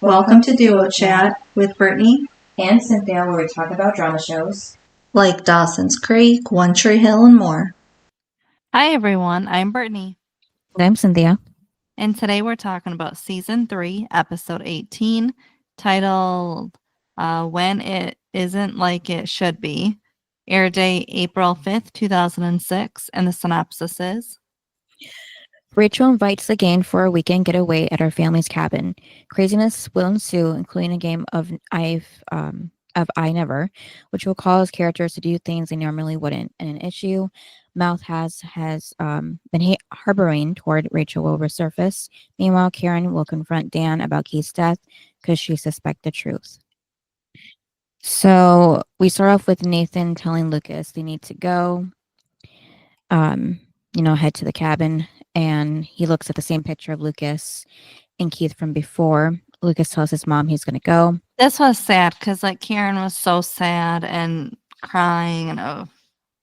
Welcome to Duo Chat with Brittany and Cynthia, where we talk about drama shows like Dawson's Creek, One Tree Hill, and more. Hi, everyone. I'm Brittany. And I'm Cynthia. And today we're talking about Season 3, Episode 18, titled When It Isn't Like It Should Be. Air date April 5th, 2006. And the synopsis is Rachel invites the gang for a weekend getaway at her family's cabin. Craziness will ensue, including a game of I Never, which will cause characters to do things they normally wouldn't. And an issue Mouth has been harboring toward Rachel will resurface. Meanwhile, Karen will confront Dan about Keith's death because she suspects the truth. So we start off with Nathan telling Lucas they need to go, head to the cabin. And he looks at the same picture of Lucas and Keith from before. Lucas tells his mom he's going to go. This was sad because Karen was so sad and crying.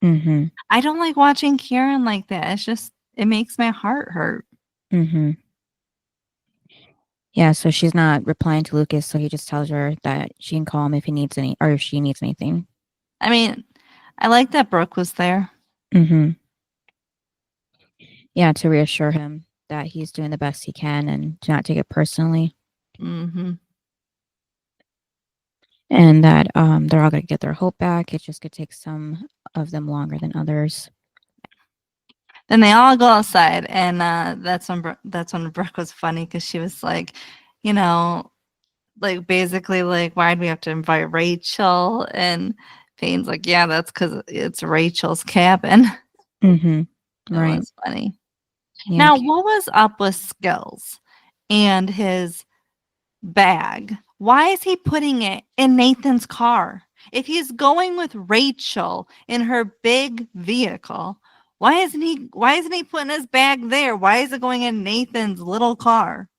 And I don't like watching Karen like that. It makes my heart hurt. Yeah, so she's not replying to Lucas, so he just tells her that she can call him if he needs any, or if she needs anything. I mean, I like that Brooke was there. Yeah, to reassure him that he's doing the best he can and to not take it personally. And that they're all going to get their hope back. It just could take some of them longer than others. Then they all go outside, and that's when Brooke was funny because she was like, basically why'd we have to invite Rachel? And Payne's like, yeah, that's because it's Rachel's cabin. Right. It was funny. Yeah. Now, what was up with Skills and his bag? Why is he putting it in Nathan's car? If he's going with Rachel in her big vehicle, why isn't he putting his bag there? Why is it going in Nathan's little car?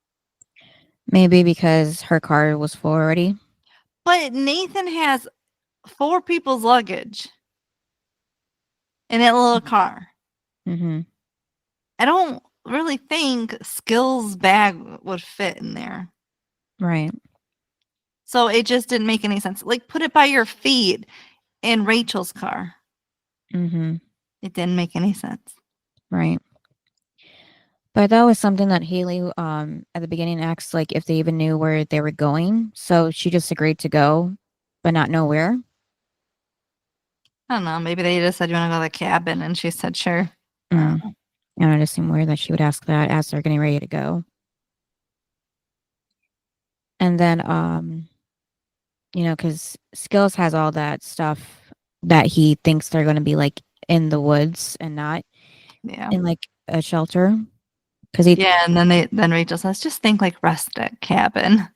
Maybe because her car was full already. But Nathan has 4 people's luggage in that little car. I don't really think Skills' bag would fit in there. Right. So it just didn't make any sense. Put it by your feet in Rachel's car. It didn't make any sense. Right. But that was something that Haley at the beginning asked, if they even knew where they were going. So she just agreed to go, but not know where. I don't know. Maybe they just said, you want to go to the cabin? And she said, sure. It just seemed weird that she would ask that as they're getting ready to go. And then, because Skills has all that stuff that he thinks they're going to be in the woods and not in a shelter. And then Rachel says, just think rustic cabin.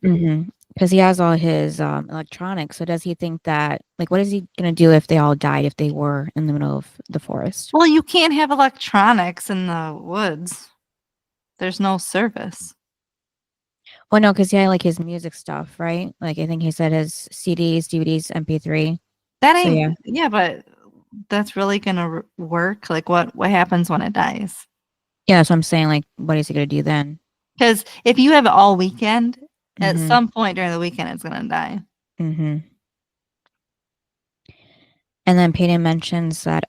Because he has all his electronics. So does he think that, what is he going to do if they all died, if they were in the middle of the forest? Well, you can't have electronics in the woods. There's no service. Well, no, because he had his music stuff, right? I think he said his CDs, DVDs, MP3. That ain't, yeah, but that's really going to work? What happens when it dies? Yeah, so I'm saying, what is he going to do then? Because if you have it all weekend, at some point during the weekend, it's going to die. And then Peyton mentions that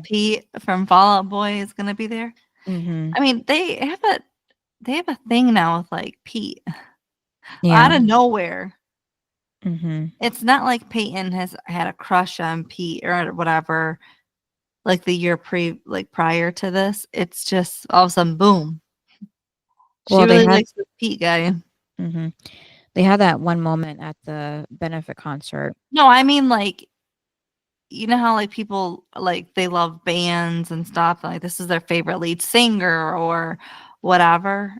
Pete from Fall Out Boy is going to be there. I mean, they have a thing now with Pete out of nowhere. It's not like Peyton has had a crush on Pete or whatever. The year prior to this, it's just all of a sudden, boom. She really likes the Pete guy. They had that one moment at the benefit concert. No, I mean you know how people they love bands and stuff. This is their favorite lead singer or whatever.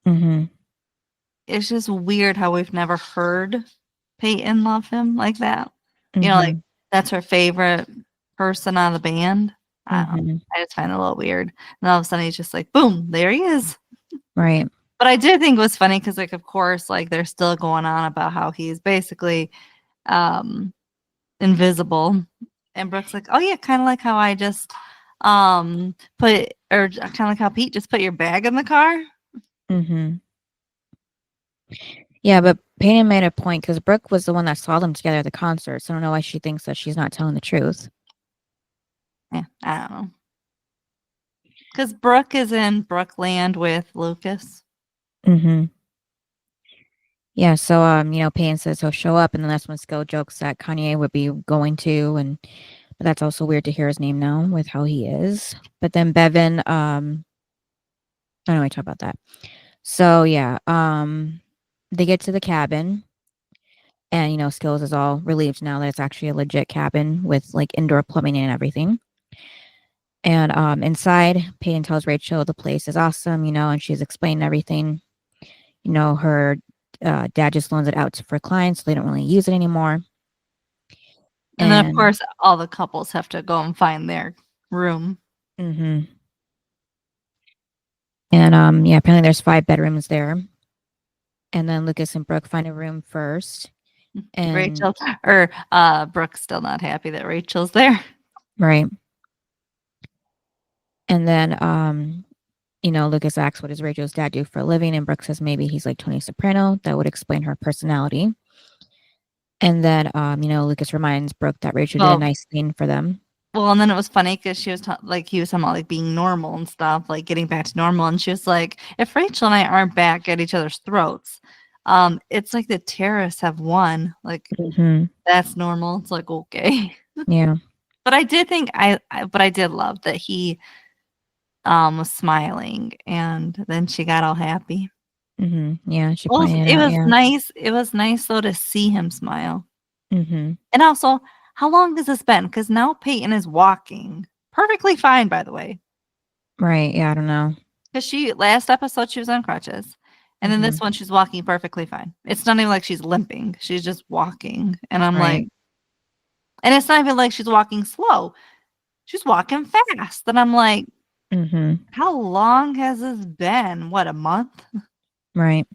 It's just weird how we've never heard Peyton love him like that. That's her favorite person on the band. I just find it a little weird. And all of a sudden he's just boom, there he is. Right. But I did think it was funny because of course they're still going on about how he's basically invisible. And Brooke's oh yeah, kind of like how I just kind of like how Pete just put your bag in the car. Yeah, but Peyton made a point because Brooke was the one that saw them together at the concert. So I don't know why she thinks that she's not telling the truth. Yeah, I don't know. Because Brooke is in Brookland with Lucas. Mm-hmm. Yeah, so Peyton says he'll show up, and then that's when Skill jokes that Kanye would be going to, but that's also weird to hear his name now with how he is. But then Bevan, I don't know, we talk about that. So yeah, they get to the cabin, and Skills is all relieved now that it's actually a legit cabin with like indoor plumbing and everything. And inside, Peyton tells Rachel the place is awesome, and she's explained everything. Her dad just loans it out for clients, so they don't really use it anymore. And then, of course, all the couples have to go and find their room. Mm-hmm. And apparently there's 5 bedrooms there. And then Lucas and Brooke find a room first. And Rachel Brooke's still not happy that Rachel's there. Right. And then Lucas asks, what does Rachel's dad do for a living? And Brooke says maybe he's like Tony Soprano. That would explain her personality. And then Lucas reminds Brooke that Rachel did a nice thing for them. Well, and then it was funny because she was he was talking about like being normal and stuff, like getting back to normal. And she was like, if Rachel and I aren't back at each other's throats, it's like the terrorists have won. Like that's normal. It's like, okay. Yeah. But I did think but I did love that he was smiling, and then she got all happy. Yeah, she pointed it out, was nice. It was nice though to see him smile. And also, how long has this been? Because now Peyton is walking perfectly fine, by the way. Right. Yeah, I don't know. Because last episode she was on crutches, and then this one she's walking perfectly fine. It's not even like she's limping; she's just walking. And I'm like, and it's not even like she's walking slow; she's walking fast. And I'm like, how long has this been? What, a month? Right.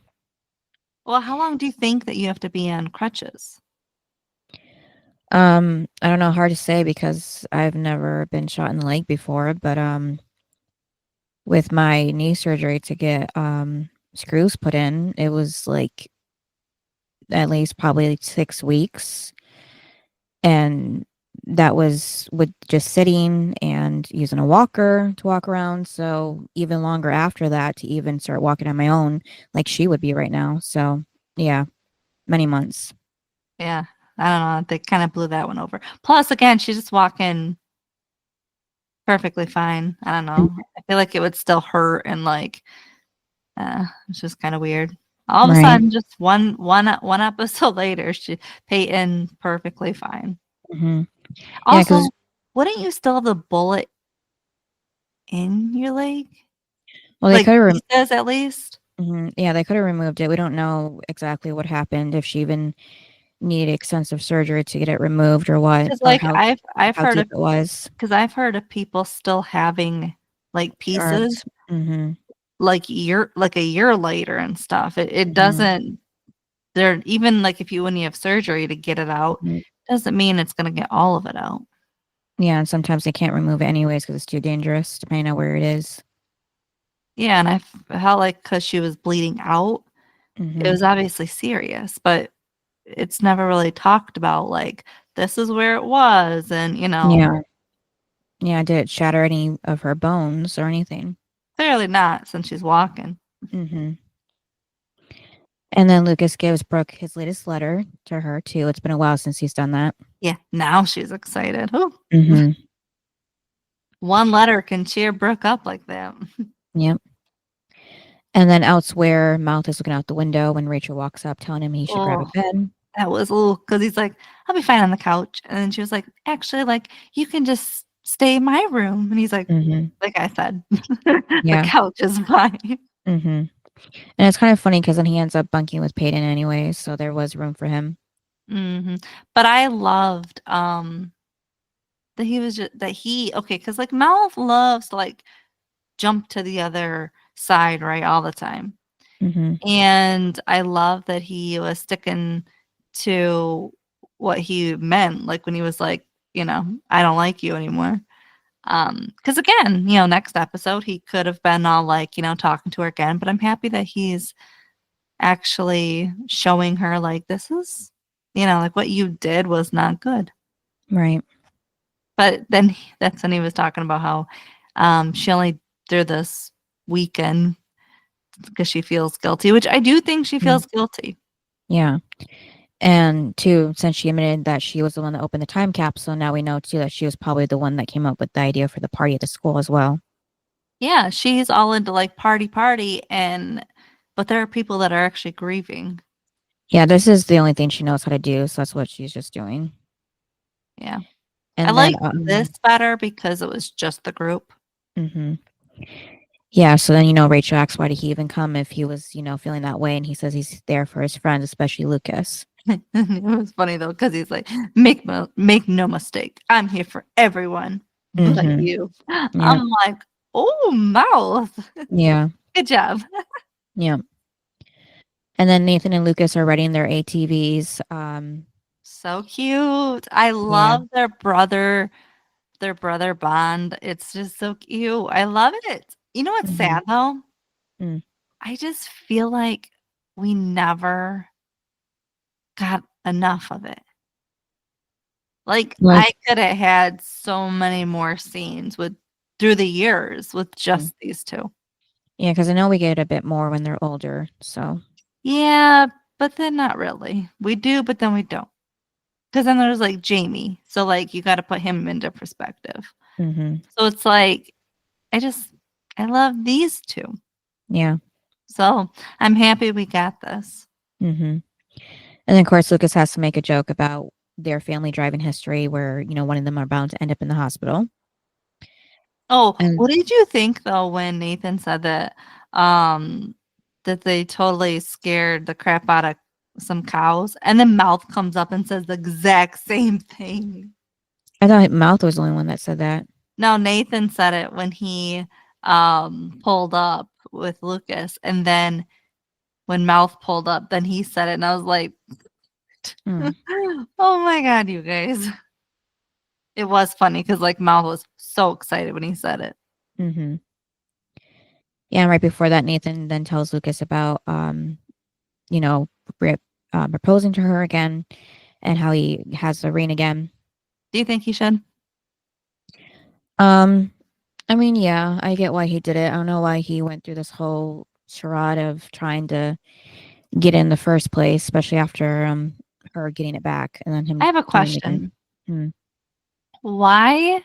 Well, how long do you think that you have to be on crutches? I don't know, hard to say because I've never been shot in the leg before, but with my knee surgery to get screws put in, it was like at least probably 6 weeks. And that was with just sitting and using a walker to walk around. So even longer after that to even start walking on my own, like she would be right now. So yeah, many months. Yeah, I don't know. They kind of blew that one over. Plus, again, she's just walking perfectly fine. I don't know. I feel like it would still hurt, and like, it's just kind of weird. All of a sudden, just one episode later, Peyton perfectly fine. Also, yeah, wouldn't you still have the bullet in your leg? Well, they could have says at least. Yeah, they could have removed it. We don't know exactly what happened, if she even needed extensive surgery to get it removed or what. Like, or I've how heard deep it was. Because I've heard of people still having like pieces, like a year later and stuff. It doesn't. They're even like when you have surgery to get it out, doesn't mean it's going to get all of it out. Yeah, and sometimes they can't remove it anyways because it's too dangerous, depending on where it is. Yeah, and I felt like because she was bleeding out, it was obviously serious, but it's never really talked about. Like, this is where it was, and Yeah, did it shatter any of her bones or anything? Clearly not, since she's walking. And then Lucas gives Brooke his latest letter to her too. It's been a while since he's done that. Yeah, now she's excited. One letter can cheer Brooke up like that. Yep. And then elsewhere, Mouth is looking out the window when Rachel walks up, telling him he should grab a bed. That was a little, because he's like, I'll be fine on the couch. And then she was like, actually, like, you can just stay in my room. And he's like, like I said, the couch is fine. And it's kind of funny because then he ends up bunking with Peyton anyway, so there was room for him. But I loved that he was just because like Mouth loves to like jump to the other side, right, all the time. And I love that he was sticking to what he meant, like when he was like, I don't like you anymore. Because again, next episode he could have been all like, talking to her again, but I'm happy that he's actually showing her like, this is, like what you did was not good. Right. But then that's when he was talking about how she only did this weekend because she feels guilty, which I do think she feels guilty. Yeah. And too, since she admitted that she was the one that opened the time capsule, now we know too that she was probably the one that came up with the idea for the party at the school as well. Yeah, she's all into like party, but there are people that are actually grieving. Yeah, this is the only thing she knows how to do, so that's what she's just doing. Yeah. And I then like this better because it was just the group. Yeah, so then Rachel asks why did he even come if he was feeling that way, and he says he's there for his friends, especially Lucas. It was funny though because he's like, make no mistake, I'm here for everyone but you. Yeah. I'm like, oh, mouth. Yeah. Good job. Yeah. And then Nathan and Lucas are riding their ATVs. So cute. I love their brother bond. It's just so cute. I love it. You know what's sad though? I just feel like we never got enough of it. Like I could have had so many more scenes through the years with just these two. Yeah, because I know we get a bit more when they're older, so. Yeah, but then not really. We do, but then we don't. Because then there's like Jamie. So like you got to put him into perspective. So it's like, I love these two. Yeah. So I'm happy we got this. And then, of course, Lucas has to make a joke about their family driving history where, one of them are bound to end up in the hospital. Oh, what did you think though when Nathan said that that they totally scared the crap out of some cows and then Mouth comes up and says the exact same thing? I thought Mouth was the only one that said that. No, Nathan said it when he pulled up with Lucas, and then when Mouth pulled up, then he said it, and I was like, oh my god, you guys. It was funny because like Mouth was so excited when he said it. Yeah, and right before that, Nathan then tells Lucas about proposing to her again and how he has the ring again. Do you think he should? I mean, yeah, I get why he did it. I don't know why he went through this whole charade of trying to get in the first place, especially after her getting it back and then him. I have a question. Why?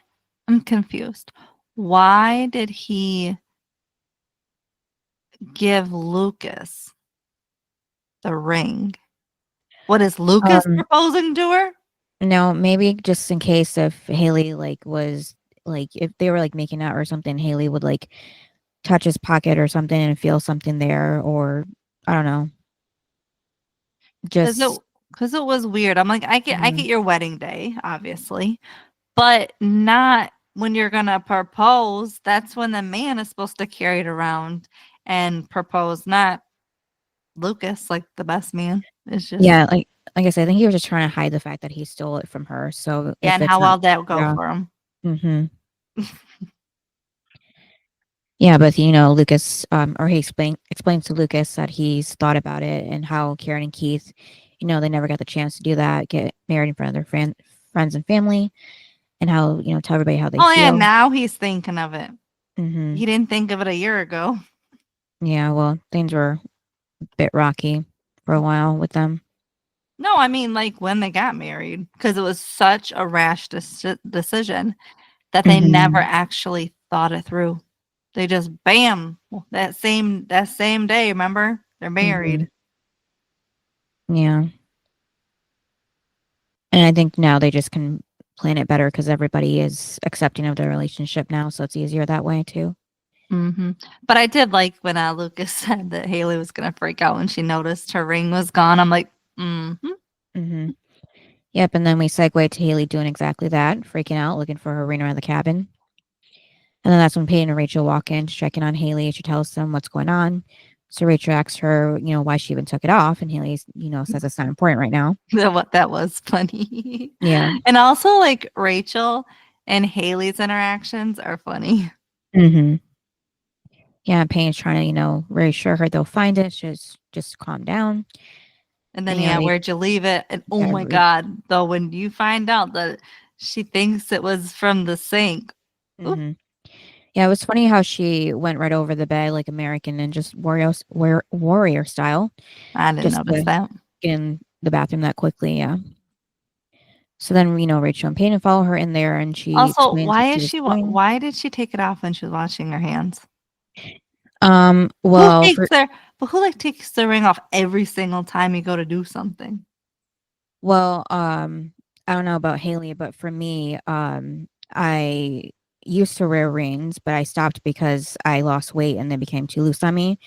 I'm confused. Why did he give Lucas the ring? What is Lucas proposing to her? No, maybe just in case if Haley was if they were making out or something, Haley would touch his pocket or something and feel something there, or I don't know. Just because it was weird. I'm like, I get your wedding day, obviously, but not when you're gonna propose. That's when the man is supposed to carry it around and propose, not Lucas, like the best man. It's just like I said, I think he was just trying to hide the fact that he stole it from her. So yeah, and how well that would go for him. Yeah, but Lucas, or he explains to Lucas that he's thought about it and how Karen and Keith, they never got the chance to do that, get married in front of their friends and family, and how tell everybody how they feel. Oh yeah, now he's thinking of it. He didn't think of it a year ago. Yeah, well, things were a bit rocky for a while with them. No, I mean like when they got married, because it was such a rash decision that they never actually thought it through. They just bam, that same day, remember? They're married. Yeah. And I think now they just can plan it better because everybody is accepting of their relationship now, so it's easier that way too. But I did like when Lucas said that Haley was gonna freak out when she noticed her ring was gone. I'm like, Yep, and then we segue to Haley doing exactly that, freaking out, looking for her ring around the cabin. And then that's when Peyton and Rachel walk in, checking on Haley. She tells them what's going on. So Rachel asks her, why she even took it off. And Haley, says it's not important right now. That was funny. Yeah. And also like Rachel and Haley's interactions are funny. Yeah, Peyton's trying to, reassure her they'll find it. She's just calm down. And then, where'd you leave it? And oh my God, though, when you find out that she thinks it was from the sink. Mm-hmm. Yeah, it was funny how she went right over the bed like American and just warrior style. I didn't notice that. Get in the bathroom that quickly, yeah. So then, Rachel and Peyton follow her in there, and she also, why did she take it off when she was washing her hands? Well, who takes the ring off every single time you go to do something? Well, I don't know about Haley, but for me, I used to wear rings, but I stopped because I lost weight and they became too loose on me.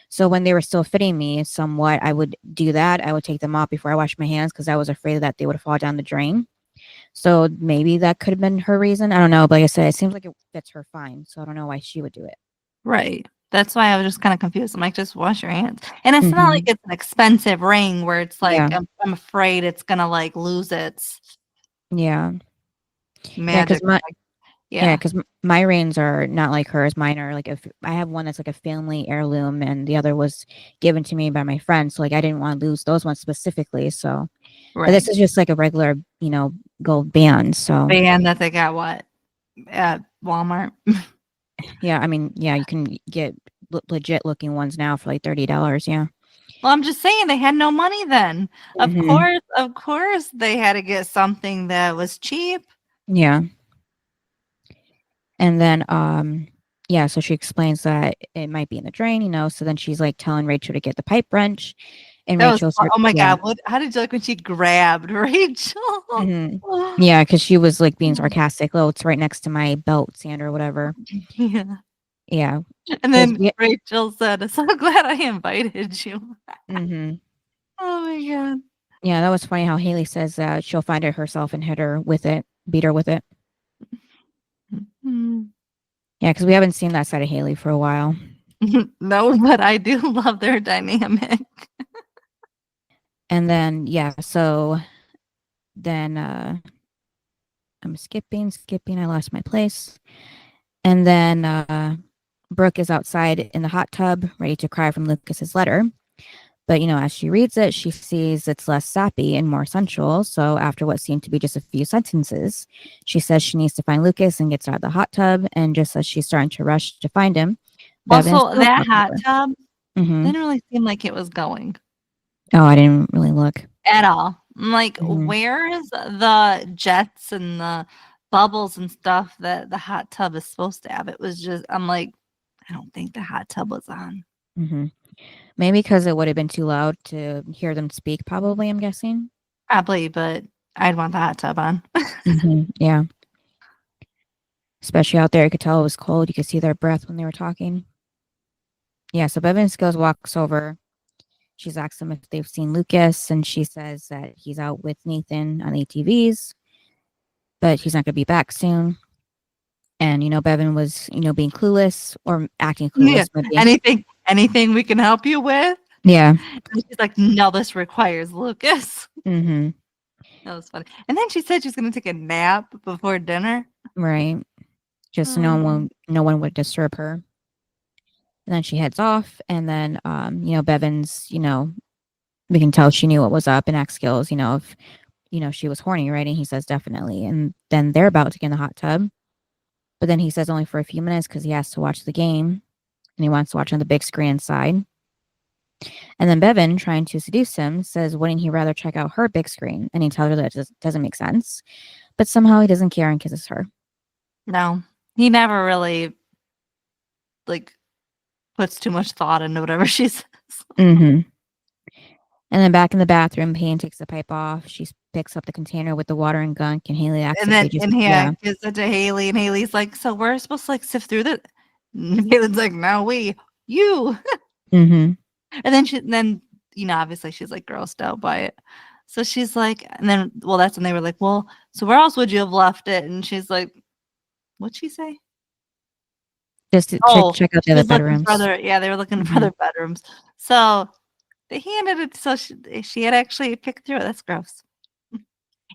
So when they were still fitting me somewhat, I would do that. I would take them off before I washed my hands because I was afraid that they would fall down the drain. So maybe that could have been her reason. I don't know. But like I said, it seems like it fits her fine. So I don't know why she would do it. Right. That's why I was just kind of confused. I'm like, just wash your hands. And it's not like it's an expensive ring where it's like, I'm afraid it's going to like lose its magic. Because my rings are not like hers. Mine are like, if I have one that's like a family heirloom and the other was given to me by my friend. So like, I didn't want to lose those ones specifically. So, but this is just like a regular, gold band. So band that they got at Walmart. Yeah, I mean, you can get legit looking ones now for like $30. Yeah. Well, I'm just saying they had no money then. Of course, they had to get something that was cheap. Yeah. And then, so she explains that it might be in the drain, So then she's like telling Rachel to get the pipe wrench, and Rachel's oh my God! How did you like when she grabbed Rachel? Yeah, because she was like being sarcastic. Oh, it's right next to my belt sander or whatever. Yeah. And then Rachel said, "I'm so glad I invited you." Oh my God. Yeah, that was funny how Haley says that she'll find it herself and beat her with it. Yeah, because we haven't seen that side of Haley for a while. No, but I do love their dynamic. And then, so then I'm skipping. I lost my place. And then Brooke is outside in the hot tub, ready to cry from Lucas's letter. But, as she reads it, she sees it's less sappy and more sensual. So after what seemed to be just a few sentences, she says she needs to find Lucas and gets out of the hot tub. And just as she's starting to rush to find him. Also, that hot tub didn't really seem like it was going. Oh, I didn't really look. At all. I'm like, where's the jets and the bubbles and stuff that the hot tub is supposed to have? It was just, I'm like, I don't think the hot tub was on. Maybe because it would have been too loud to hear them speak, probably, I'm guessing. Probably, but I'd want the hot tub on. Yeah. Especially out there, you could tell it was cold. You could see their breath when they were talking. Yeah, so Bevan Skills walks over. She's asked them if they've seen Lucas, and she says that he's out with Nathan on ATVs, but he's not going to be back soon. And, Bevan was, being clueless or acting clueless. Yeah. Anything we can help you with? Yeah. And she's like, no, this requires Lucas. That was funny. And then she said she's going to take a nap before dinner. Right. Just no one would disturb her. And then she heads off. And then, Bevan's, we can tell she knew what was up and asked Skills, if, she was horny, right? And he says definitely. And then they're about to get in the hot tub. But then he says only for a few minutes because he has to watch the game. And he wants to watch on the big screen inside. And then Bevan, trying to seduce him, says, wouldn't he rather check out her big screen? And he tells her that it doesn't make sense. But somehow he doesn't care and kisses her. No, he never really, puts too much thought into whatever she says. And then back in the bathroom, Payne takes the pipe off. She picks up the container with the water and gunk, and Haley acts gives it to Haley, and Haley's like, so we're supposed to sift through that? Haley's like, no, you. And then obviously she's like grossed out by it. So she's like, and then, that's when they were like, well, so where else would you have left it? And she's like, what'd she say? Just to check out the other bedrooms. They were looking for other bedrooms. So they handed it. So she had actually picked through it. That's gross.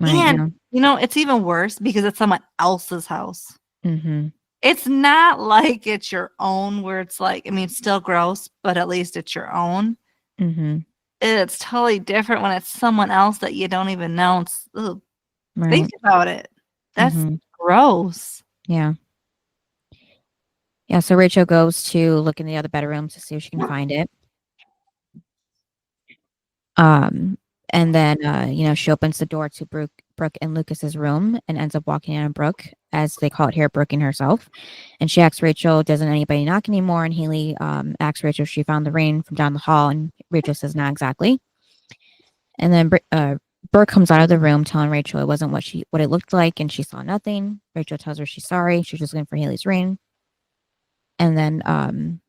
Right, and it's even worse because it's someone else's house. It's not like it's your own where it's like, I mean, it's still gross, but at least it's your own. It's totally different when it's someone else that you don't even know. Right. Think about it. That's gross. Yeah. Yeah, so Rachel goes to look in the other bedroom to see if she can find it. And then, she opens the door to Brooke and Lucas's room and ends up walking in on Brooke, as they call it here, Brooking herself. And she asks Rachel, doesn't anybody knock anymore? And Haley asks Rachel if she found the ring from down the hall, and Rachel says, not exactly. And then Brooke comes out of the room telling Rachel it wasn't what it looked like, and she saw nothing. Rachel tells her she's sorry. She's just looking for Haley's ring. And then,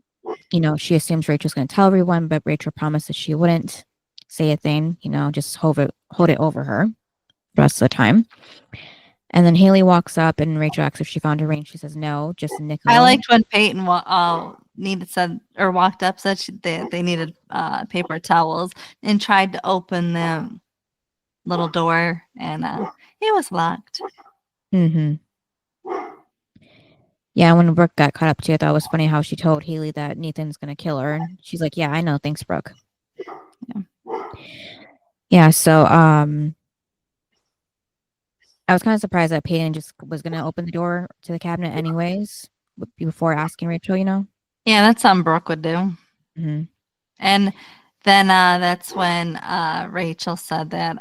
she assumes Rachel's going to tell everyone, but Rachel promises she wouldn't say a thing, just hold it over her the rest of the time. And then Haley walks up and Rachel asks if she found her ring. She says no, just a nickel. I liked when Peyton walked up, said they needed paper towels, and tried to open the little door, and it was locked. Yeah, when Brooke got caught up to it, I thought it was funny how she told Haley that Nathan's going to kill her. And she's like, yeah, I know. Thanks, Brooke. Yeah, so I was kind of surprised that Peyton just was going to open the door to the cabinet anyways, before asking Rachel, Yeah, that's something Brooke would do. Mm-hmm. And then that's when Rachel said that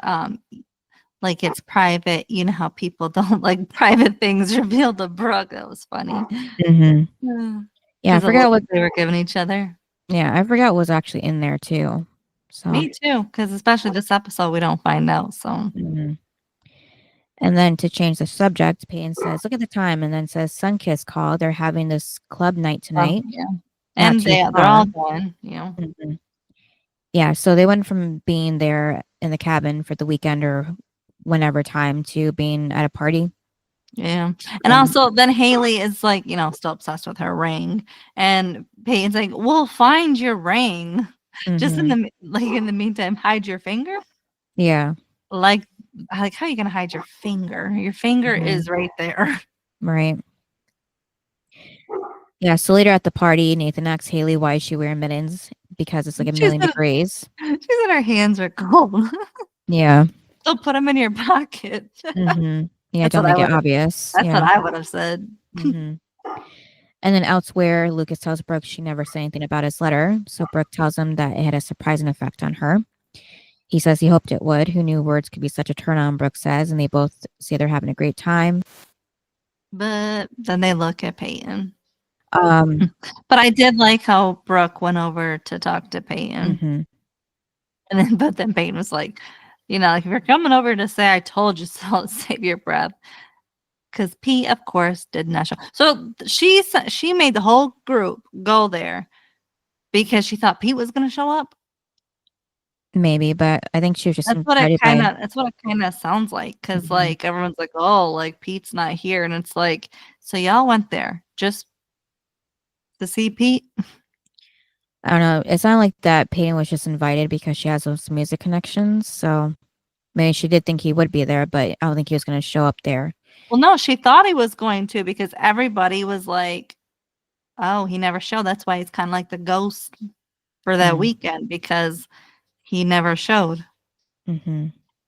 like it's private. You know how people don't like private things revealed to Brooke. That was funny. Mm-hmm. Yeah, I forgot what they were giving each other. Yeah, I forgot what was actually in there too. So me too, because especially this episode, we don't find out. So. Mm-hmm. And then to change the subject, Peyton says, look at the time, and then says Sunkiss called. They're having this club night tonight. Yeah. And they're all going, Mm-hmm. Yeah, so they went from being there in the cabin for the weekend or whenever time to being at a party. Yeah. And also then Haley is like, still obsessed with her ring. And Peyton's like, we'll find your ring. Just in the meantime, hide your finger. Yeah. Like how are you gonna hide your finger? Your finger is right there. Right. Yeah, so later at the party, Nathan asks Haley why is she wearing mittens, because it's like a million degrees. She said her hands are cold. Yeah. So put them in your pocket. Yeah, don't make it obvious. That's what I would have said. And then elsewhere, Lucas tells Brooke she never said anything about his letter. So Brooke tells him that it had a surprising effect on her. He says he hoped it would. Who knew words could be such a turn on, Brooke says. And they both say they're having a great time. But then they look at Peyton. But I did like how Brooke went over to talk to Peyton. And then Peyton was like, if you're coming over to say I told you so, save your breath. Because Pete, of course, did not show. So she made the whole group go there because she thought Pete was going to show up. Maybe, but I think she was just that's what it kind of sounds like, because like everyone's like, oh, like Pete's not here, and it's like, so y'all went there just to see Pete. I don't know. It's not like that Peyton was just invited because she has those music connections. So maybe she did think he would be there, but I don't think he was going to show up there. Well, no, she thought he was going to, because everybody was like, oh, he never showed. That's why he's kind of like the ghost for that weekend, because he never showed.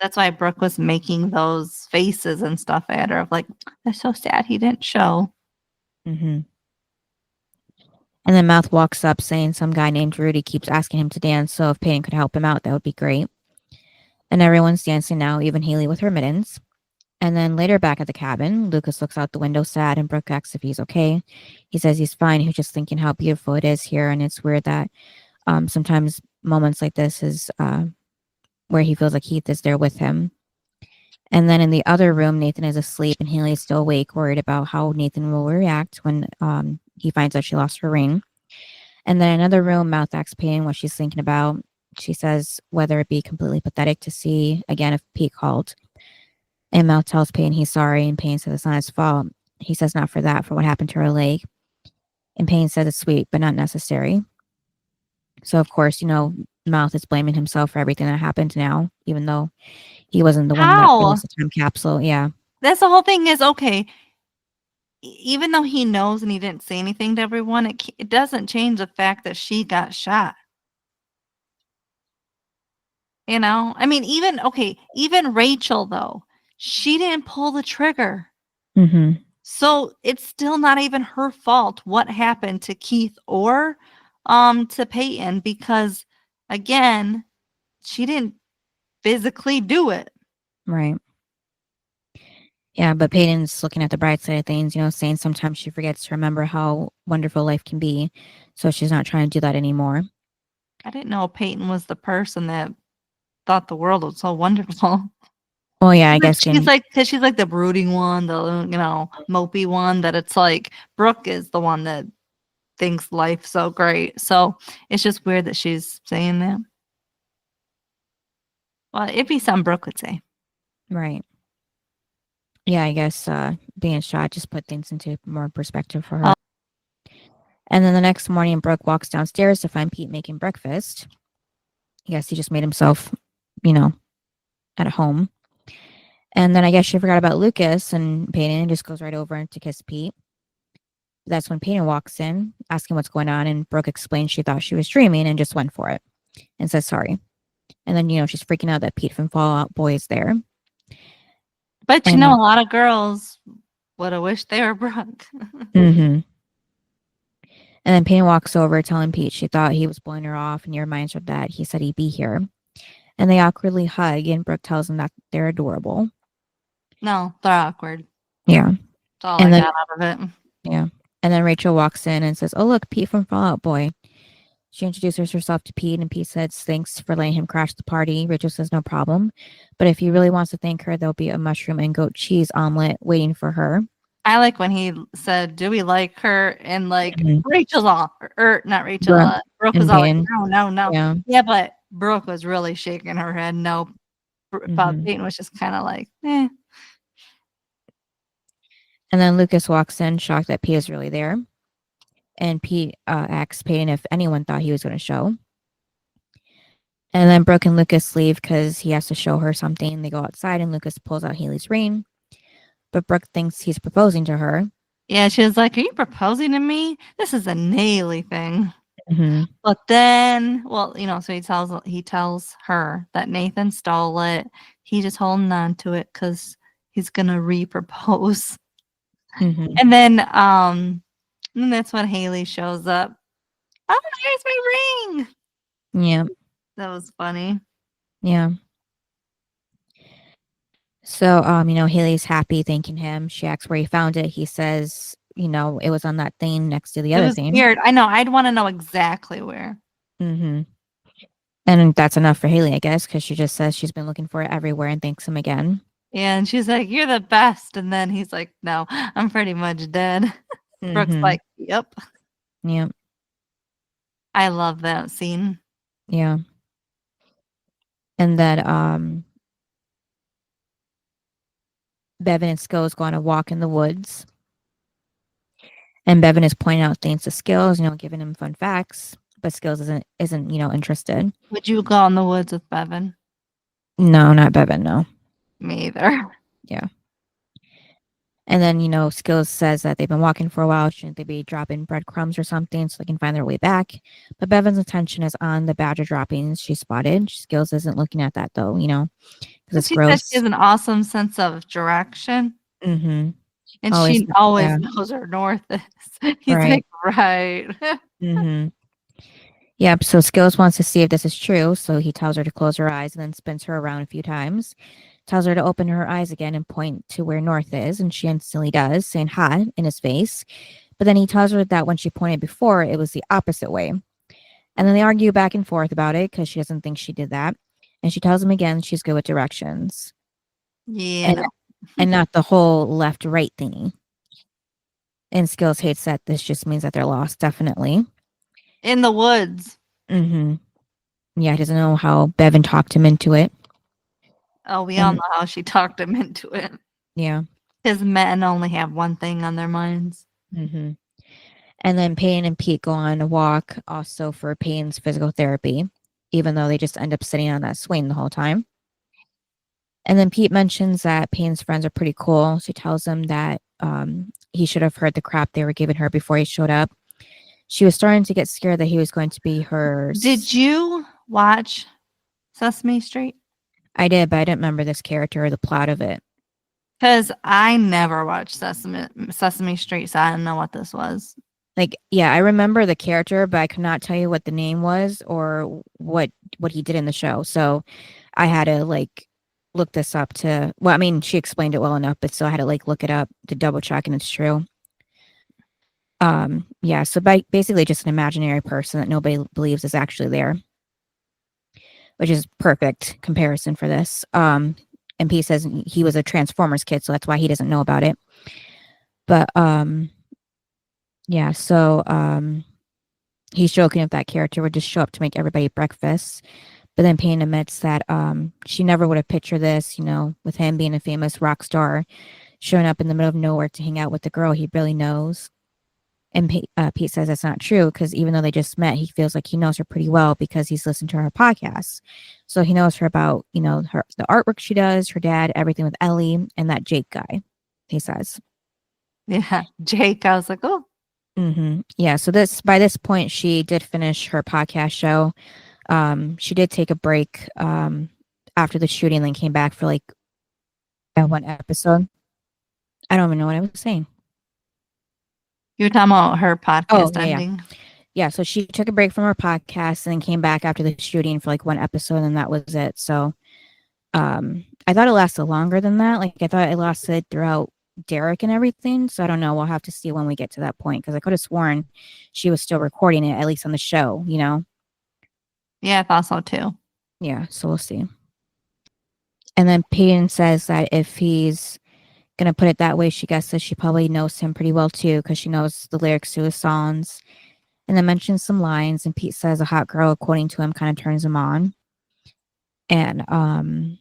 That's why Brooke was making those faces and stuff at her of like, that's so sad he didn't show. And then Mouth walks up saying some guy named Rudy keeps asking him to dance, so if Peyton could help him out, that would be great. And everyone's dancing now, even Haley with her mittens. And then later back at the cabin, Lucas looks out the window sad, and Brooke asks if he's okay. He says he's fine. He's just thinking how beautiful it is here, and it's weird that sometimes moments like this is where he feels like Heath is there with him. And then in the other room, Nathan is asleep and Haley is still awake, worried about how Nathan will react when he finds out she lost her ring. And then another room, Mouth asks Peyton what she's thinking about. She says whether it be completely pathetic to see again if Pete called. And Mouth tells Peyton he's sorry, and Peyton says it's not his fault. He says not for that, for what happened to her leg. And Peyton says it's sweet, but not necessary. So, of course, Mouth is blaming himself for everything that happened now, even though he wasn't the one that released the time capsule. Yeah. That's the whole thing is, okay, even though he knows and he didn't say anything to everyone, it doesn't change the fact that she got shot. You know? I mean, even Rachel, though, she didn't pull the trigger. So it's still not even her fault what happened to Keith or to Peyton, because again, she didn't physically do it. Right. Yeah, but Peyton's looking at the bright side of things, saying sometimes she forgets to remember how wonderful life can be. So she's not trying to do that anymore. I didn't know Peyton was the person that thought the world was so wonderful. Well, yeah, I guess she's like the brooding one, the mopey one. That it's like Brooke is the one that thinks life's so great. So it's just weird that she's saying that. Well, it'd be something Brooke would say. Right. Yeah, I guess being shot just put things into more perspective for her. And then the next morning, Brooke walks downstairs to find Pete making breakfast. I guess he just made himself, at home. And then I guess she forgot about Lucas and Peyton and just goes right over to kiss Pete. That's when Peyton walks in, asking what's going on, and Brooke explains she thought she was dreaming and just went for it and says sorry. And then, she's freaking out that Pete from Fall Out Boy is there. But a lot of girls would have wished they were Brooke. And then Peyton walks over telling Pete she thought he was blowing her off and he reminds her that he said he'd be here. And they awkwardly hug, and Brooke tells them that they're adorable. No, they're awkward. Yeah. That's all I got out of it. Yeah. And then Rachel walks in and says, "Oh, look, Pete from Fall Out Boy." She introduces herself to Pete, and Pete says thanks for letting him crash the party. Rachel says no problem. But if he really wants to thank her, there'll be a mushroom and goat cheese omelet waiting for her. I like when he said, "Do we like her?" And Rachel's all, or not Rachel, Brooke was all like, no. Yeah, but Brooke was really shaking her head no. But Peyton was just kind of like, eh. And then Lucas walks in, shocked that Pete is really there. And Pete asks Peyton if anyone thought he was going to show. And then Brooke and Lucas leave because he has to show her something. They go outside, and Lucas pulls out Haley's ring. But Brooke thinks he's proposing to her. Yeah, she was like, "Are you proposing to me? This is a Naley thing." But then, so he tells her that Nathan stole it. He just holding on to it because he's gonna re-propose. And then that's when Haley shows up. Oh, here's my ring. Yeah, that was funny. Yeah. So, Haley's happy, thanking him. She asks where he found it. He says, it was on that thing next to the other thing. Weird. I know. I'd want to know exactly where. And that's enough for Haley, I guess, because she just says she's been looking for it everywhere and thanks him again. Yeah, and she's like, "You're the best." And then he's like, "No, I'm pretty much dead." Brooke's like, "Yep." Yep. I love that scene. Yeah. And then Bevan and Skills go on a walk in the woods. And Bevan is pointing out things to Skills, giving him fun facts. But Skills isn't interested. Would you go in the woods with Bevan? No, not Bevan, no. Me either. Yeah. And then, Skills says that they've been walking for a while. Shouldn't they be dropping breadcrumbs or something so they can find their way back? But Bevan's attention is on the badger droppings she spotted. Skills isn't looking at that, though, because it's gross. She has an awesome sense of direction. And she always knows where north is. He's like, right. Yep, so Skills wants to see if this is true, so he tells her to close her eyes and then spins her around a few times. Tells her to open her eyes again and point to where north is, and she instantly does, saying hot in his face. But then he tells her that when she pointed before, it was the opposite way. And then they argue back and forth about it because she doesn't think she did that. And she tells him again she's good with directions. Yeah. And not the whole left-right thingy. And Skills hates that this just means that they're lost, definitely. In the woods. Yeah, he doesn't know how Bevan talked him into it. Oh, we all know how she talked him into it. Yeah. Because men only have one thing on their minds. And then Peyton and Pete go on a walk also for Peyton's physical therapy, even though they just end up sitting on that swing the whole time. And then Pete mentions that Peyton's friends are pretty cool. She tells him that he should have heard the crap they were giving her before he showed up. She was starting to get scared that he was going to be her. Did you watch Sesame Street? I did, but I didn't remember this character or the plot of it. Because I never watched Sesame Street, so I didn't know what this was. Like, yeah, I remember the character, but I could not tell you what the name was or what he did in the show. So I had to like look this up to. Well, I mean, she explained it well enough, but still I had to like look it up to double check, and it's true. Yeah. So basically, just an imaginary person that nobody believes is actually there, which is perfect comparison for this. And Pete says he was a Transformers kid, so that's why he doesn't know about it. But yeah, so he's joking if that character would just show up to make everybody breakfast. But then Payne admits that she never would have pictured this, with him being a famous rock star, showing up in the middle of nowhere to hang out with the girl he really knows. And Pete says that's not true because even though they just met, he feels like he knows her pretty well because he's listened to her podcast. So he knows her about, the artwork she does, her dad, everything with Ellie, and that Jake guy, he says. Yeah, Jake. I was like, oh. Mm-hmm. Yeah, so by this point, she did finish her podcast show. She did take a break after the shooting, then came back for like one episode. I don't even know what I was saying. You were talking about her podcast ending. Yeah, so she took a break from her podcast and then came back after the shooting for like one episode, and that was it. So I thought it lasted longer than that. Like I thought it lasted throughout Derek and everything. So I don't know. We'll have to see when we get to that point because I could have sworn she was still recording it, at least on the show, Yeah, I thought so too. Yeah, so we'll see. And then Peyton says that if he's going to put it that way, she guesses she probably knows him pretty well too because she knows the lyrics to his songs. And then mentions some lines, and Pete says a hot girl, according to him, kind of turns him on. And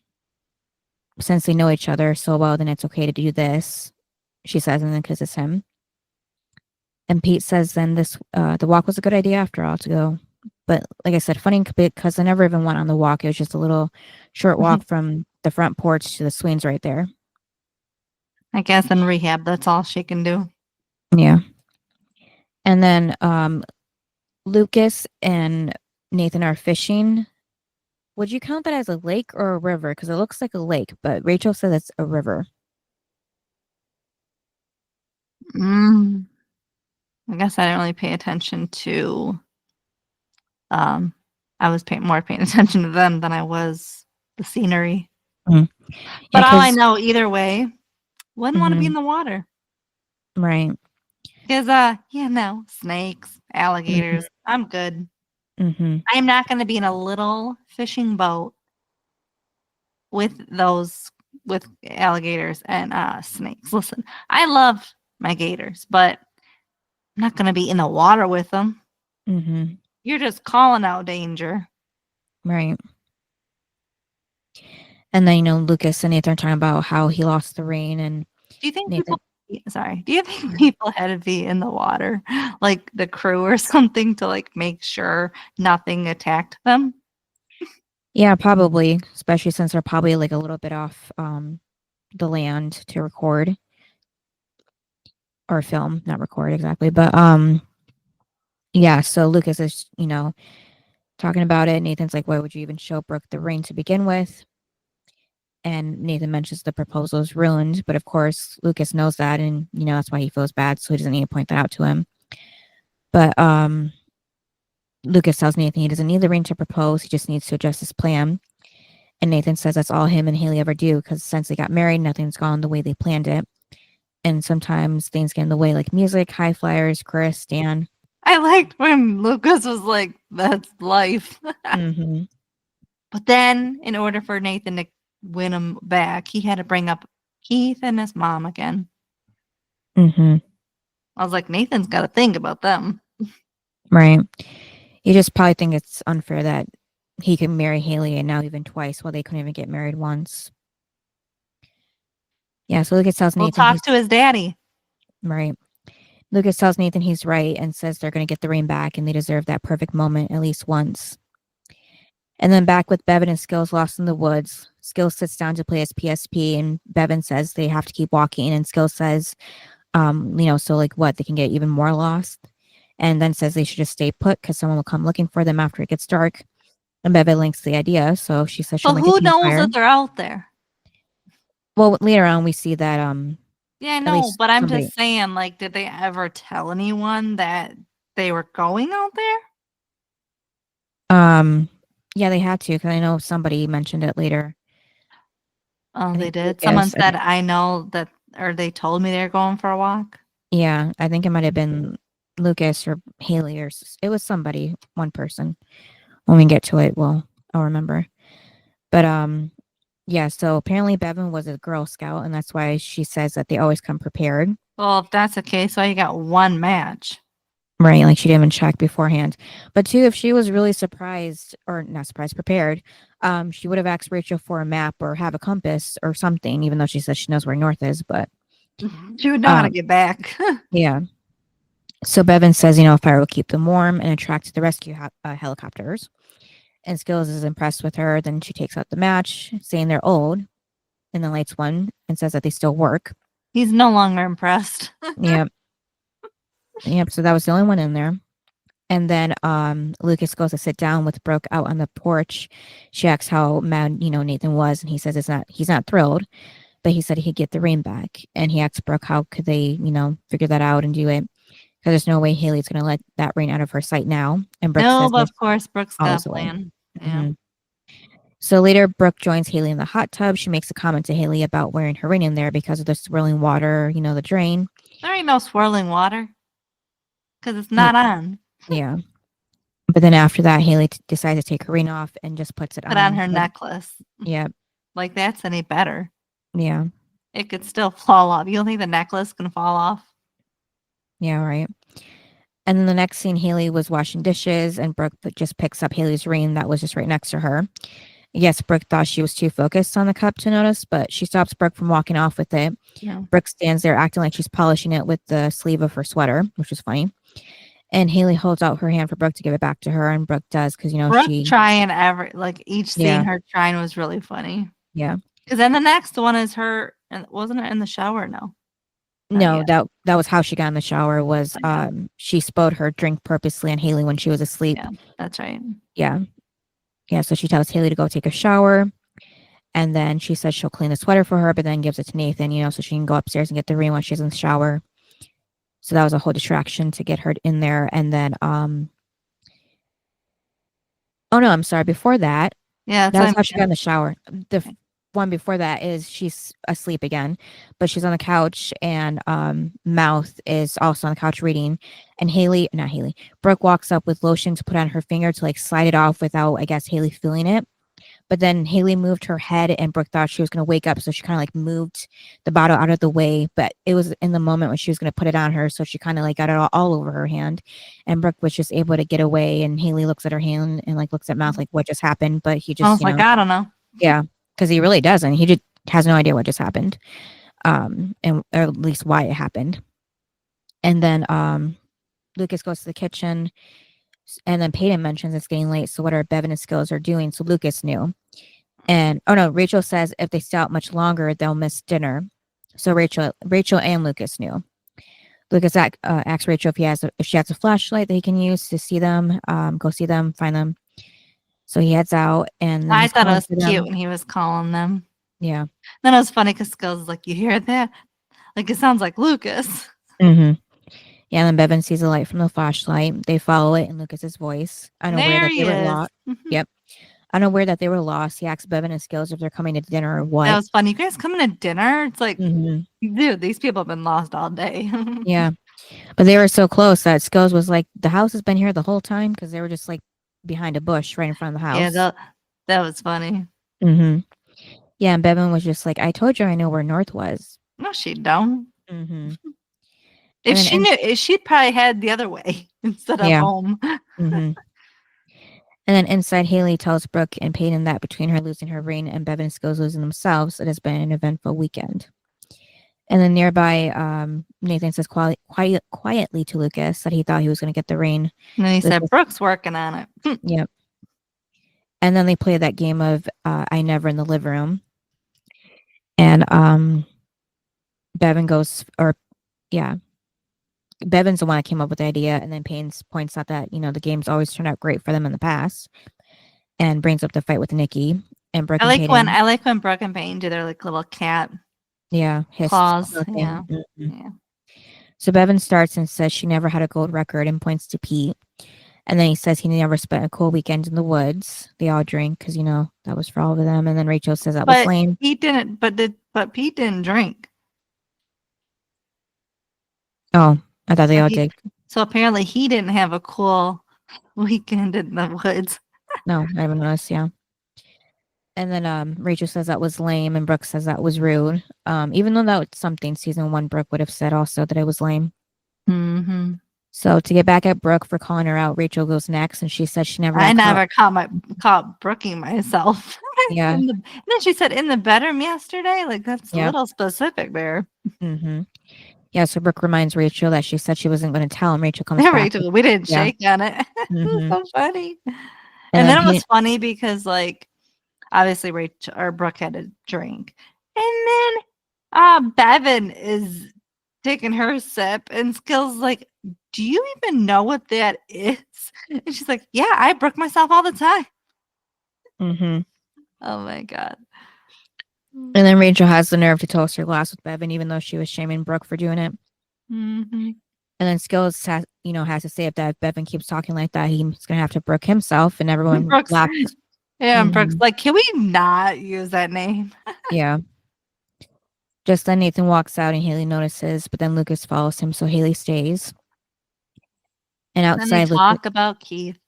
since they know each other so well, then it's okay to do this, she says, and then kisses him. And Pete says then the walk was a good idea after all to go. But like I said, funny because I never even went on the walk. It was just a little short walk from the front porch to the swings right there. I guess in rehab, that's all she can do. Yeah. And then Lucas and Nathan are fishing. Would you count that as a lake or a river? Because it looks like a lake, but Rachel says it's a river. I guess I didn't really pay attention to. I was more paying attention to them than I was the scenery. Mm. But all I know, either way, wouldn't want to be in the water. Right. Because, snakes, alligators, I'm good. I'm not going to be in a little fishing boat with alligators and snakes. Listen, I love my gators, but I'm not going to be in the water with them. You're just calling out danger. Right. And then, Lucas and Nathan are talking about how he lost the rain. And do you think people had to be in the water, like the crew or something, to like make sure nothing attacked them? Yeah, probably, especially since they're probably like a little bit off the land to record or film, not record exactly. But yeah, so Lucas is, talking about it. Nathan's like, why would you even show Brooke the ring to begin with? And Nathan mentions the proposal is ruined, but of course Lucas knows that, and that's why he feels bad, so he doesn't need to point that out to him. But Lucas tells Nathan he doesn't need the ring to propose, he just needs to adjust his plan. And Nathan says that's all him and Haley ever do, because since they got married, nothing's gone the way they planned it. And sometimes things get in the way, like music, high flyers, Chris, Dan. I liked when Lucas was like, that's life. But then, in order for Nathan to win him back, he had to bring up Keith and his mom again. I was like, Nathan's got to think about them. Right. You just probably think it's unfair that he can marry Haley and now even twice while they couldn't even get married once. Yeah, so Lucas tells Nathan... We'll talk to his daddy. Right. Lucas tells Nathan he's right and says they're going to get the ring back and they deserve that perfect moment at least once. And then back with Bevan and Skills lost in the woods. Skills sits down to play his PSP and Bevan says they have to keep walking. And Skills says, so like what? They can get even more lost. And then says they should just stay put because someone will come looking for them after it gets dark. And Bevan likes the idea, so she says she'll But make a who knows campfire. that they're out there? Well, later on we see that Yeah, I at know, least but I'm somebody. just saying, like, did they ever tell anyone that they were going out there? Yeah, they had to because I know somebody mentioned it later. Oh, I they think did? Someone Lucas. said, "I know that," or they told me they were going for a walk? Yeah, I think it might have been Lucas or Haley it was somebody, one person. When we get to it, I'll remember. But yeah, so apparently Bevan was a Girl Scout, and that's why she says that they always come prepared. Well, if that's the case, why you got one match? Right, like she didn't even check beforehand. But two, if she was really surprised or not surprised, prepared, she would have asked Rachel for a map or have a compass or something, even though she says she knows where north is. But She would know how to get back. yeah. So Bevan says, fire will keep them warm and attract the rescue helicopters. And Skills is impressed with her. Then she takes out the match, saying they're old, and then lights one and says that they still work. He's no longer impressed. Yep. Yep. So that was the only one in there. And then Lucas goes to sit down with Brooke out on the porch. She asks how mad, Nathan was, and he says he's not thrilled, but he said he'd get the ring back. And he asks Brooke how could they, figure that out and do it. Because there's no way Haley's going to let that ring out of her sight now. And Brooke No, says but of course, Brooke's got always a the way. plan. Yeah. Mm-hmm. So later, Brooke joins Haley in the hot tub. She makes a comment to Haley about wearing her ring in there because of the swirling water, the drain. There ain't no swirling water because it's not on. Yeah. But then after that, Haley decides to take her ring off and just puts it Put on her necklace. Yeah. Like, that's any better. Yeah. It could still fall off. You don't think the necklace can fall off? Yeah, right. And then the next scene, Haley was washing dishes, and Brooke just picks up Haley's ring that was just right next to her. Yes, Brooke thought she was too focused on the cup to notice, but she stops Brooke from walking off with it. Yeah. Brooke stands there acting like she's polishing it with the sleeve of her sweater, which is funny. And Haley holds out her hand for Brooke to give it back to her, and Brooke does because Brooke she trying each scene her trying was really funny. Yeah. Because then the next one is her, and wasn't it in the shower? No. No, that was how she got in the shower was she spilled her drink purposely on Haley when she was asleep. Yeah, that's right. Yeah. Yeah, so she tells Haley to go take a shower. And then she says she'll clean the sweater for her, but then gives it to Nathan, so she can go upstairs and get the ring when she's in the shower. So that was a whole distraction to get her in there. And then, oh no, I'm sorry. Before that, that's how she got in the shower. The one before that is she's asleep again, but she's on the couch and Mouth is also on the couch reading. And Brooke walks up with lotion to put on her finger to slide it off without, I guess, Haley feeling it. But then Haley moved her head and Brooke thought she was going to wake up. So she kind of moved the bottle out of the way. But it was in the moment when she was going to put it on her. So she kind of got it all over her hand. And Brooke was just able to get away. And Haley looks at her hand and looks at Mouth what just happened. But he just, I don't know. Yeah, because he really doesn't. He just has no idea what just happened. And or at least why it happened. And then Lucas goes to the kitchen. And then Peyton mentions it's getting late. So what are Bevan and Skills are doing? So Lucas knew. And Rachel says if they stay out much longer, they'll miss dinner. So Rachel and Lucas knew. Lucas asks Rachel if she has a flashlight that he can use to see them, go see them, find them. So he heads out, and then I thought it was cute when he was calling them. Yeah. Then it was funny because Skills is like, you hear that? It sounds like Lucas. Mm-hmm. Yeah, and then Bevan sees a light from the flashlight. They follow it in Lucas's voice. Unaware that they were lost. Yep. Unaware that they were lost, he asks Bevan and Skills if they're coming to dinner or what. That was funny. You guys coming to dinner? It's like, dude, these people have been lost all day. Yeah. But they were so close that Skills was like, the house has been here the whole time because they were just behind a bush right in front of the house. Yeah, that was funny. Mm-hmm. Yeah, and Bevan was just like, I told you I know where North was. No, she don't. Mm-hmm. If she knew, she'd probably head the other way instead of home. Mm-hmm. And then inside, Haley tells Brooke and Peyton that between her losing her ring and Bevan and Skills losing themselves, it has been an eventful weekend. And then nearby, Nathan says quietly to Lucas that he thought he was going to get the ring. And then he said, Brooke's working on it. Yep. And then they play that game of I Never in the living room. And Bevan Bevan's the one that came up with the idea, and then Payne points out that the game's always turned out great for them in the past. and brings up the fight with Nikki and Brooke I and like Peyton. when Brooke and Peyton do their like little cat claws. Yeah. Mm-hmm. Yeah. So Bevan starts and says she never had a gold record and points to Pete. And then he says he never spent a cool weekend in the woods. They all drink because, that was for all of them. And then Rachel says that was lame. Pete didn't, but Pete didn't drink. Oh, I thought they all did. So apparently he didn't have a cool weekend in the woods. No, I haven't noticed, yeah. And then Rachel says that was lame and Brooke says that was rude. Even though that was something season 1 Brooke would have said also that it was lame. Mm-hmm. So to get back at Brooke for calling her out, Rachel goes next and she says she never I never caught brooking myself. Yeah. And then she said in the bedroom yesterday. Like that's a little specific there. Mm-hmm. Yeah, so Brooke reminds Rachel that she said she wasn't going to tell, and Rachel comes back. Rachel, we didn't shake on it. Mm-hmm. So funny. And then it was funny because, like, obviously Rachel or Brooke had a drink, and then Bevan is taking her sip, and Skill's like, "Do you even know what that is?" And she's like, "Yeah, I brook myself all the time." Mm-hmm. Oh my god. And then Rachel has the nerve to toast her glass with Bevan, even though she was shaming Brooke for doing it. Mm-hmm. And then Skills has to say that if Bevan keeps talking like that, he's going to have to brook himself, and everyone laughs. Yeah, and Brooke's like, "Can we not use that name?" Yeah. Just then Nathan walks out and Haley notices, but then Lucas follows him, so Haley stays. And outside, then they talk about Keith.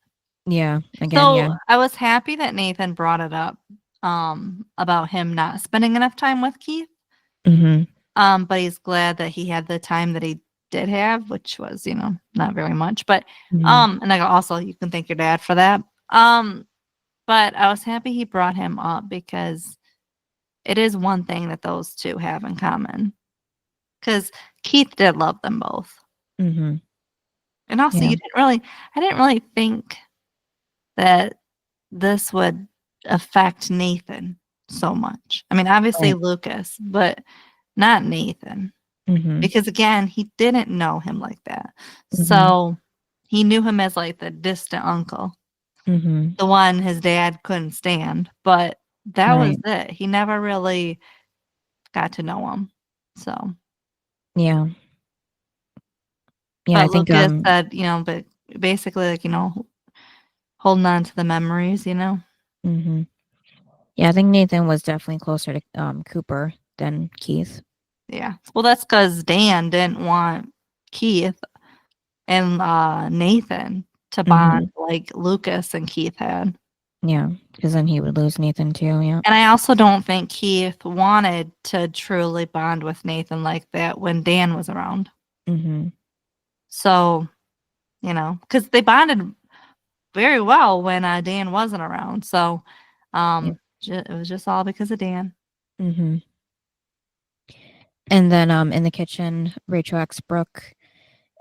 Yeah, again, I was happy that Nathan brought it up about him not spending enough time with Keith. Mm-hmm. But he's glad that he had the time that he did have, which was, not very much. But and I also you can thank your dad for that. But I was happy he brought him up because it is one thing that those two have in common. Because Keith did love them both. Mm-hmm. And also I didn't really think that this would affect Nathan so much. I mean, obviously Lucas, but not Nathan. Mm-hmm. Because again, he didn't know him like that. Mm-hmm. So he knew him as like the distant uncle. Mm-hmm. The one his dad couldn't stand. But that was it. He never really got to know him. So yeah. Yeah, but I think Lucas said, but basically like, holding on to the memories, Mm-hmm. Yeah, I think Nathan was definitely closer to Cooper than Keith. Yeah. Well, that's because Dan didn't want Keith and Nathan to bond like Lucas and Keith had. Yeah, because then he would lose Nathan too, yeah. And I also don't think Keith wanted to truly bond with Nathan like that when Dan was around. Mm-hmm. So, because they bonded very well when Dan wasn't around. So, it was just all because of Dan. Mm-hmm. And then in the kitchen, Rachel asks Brooke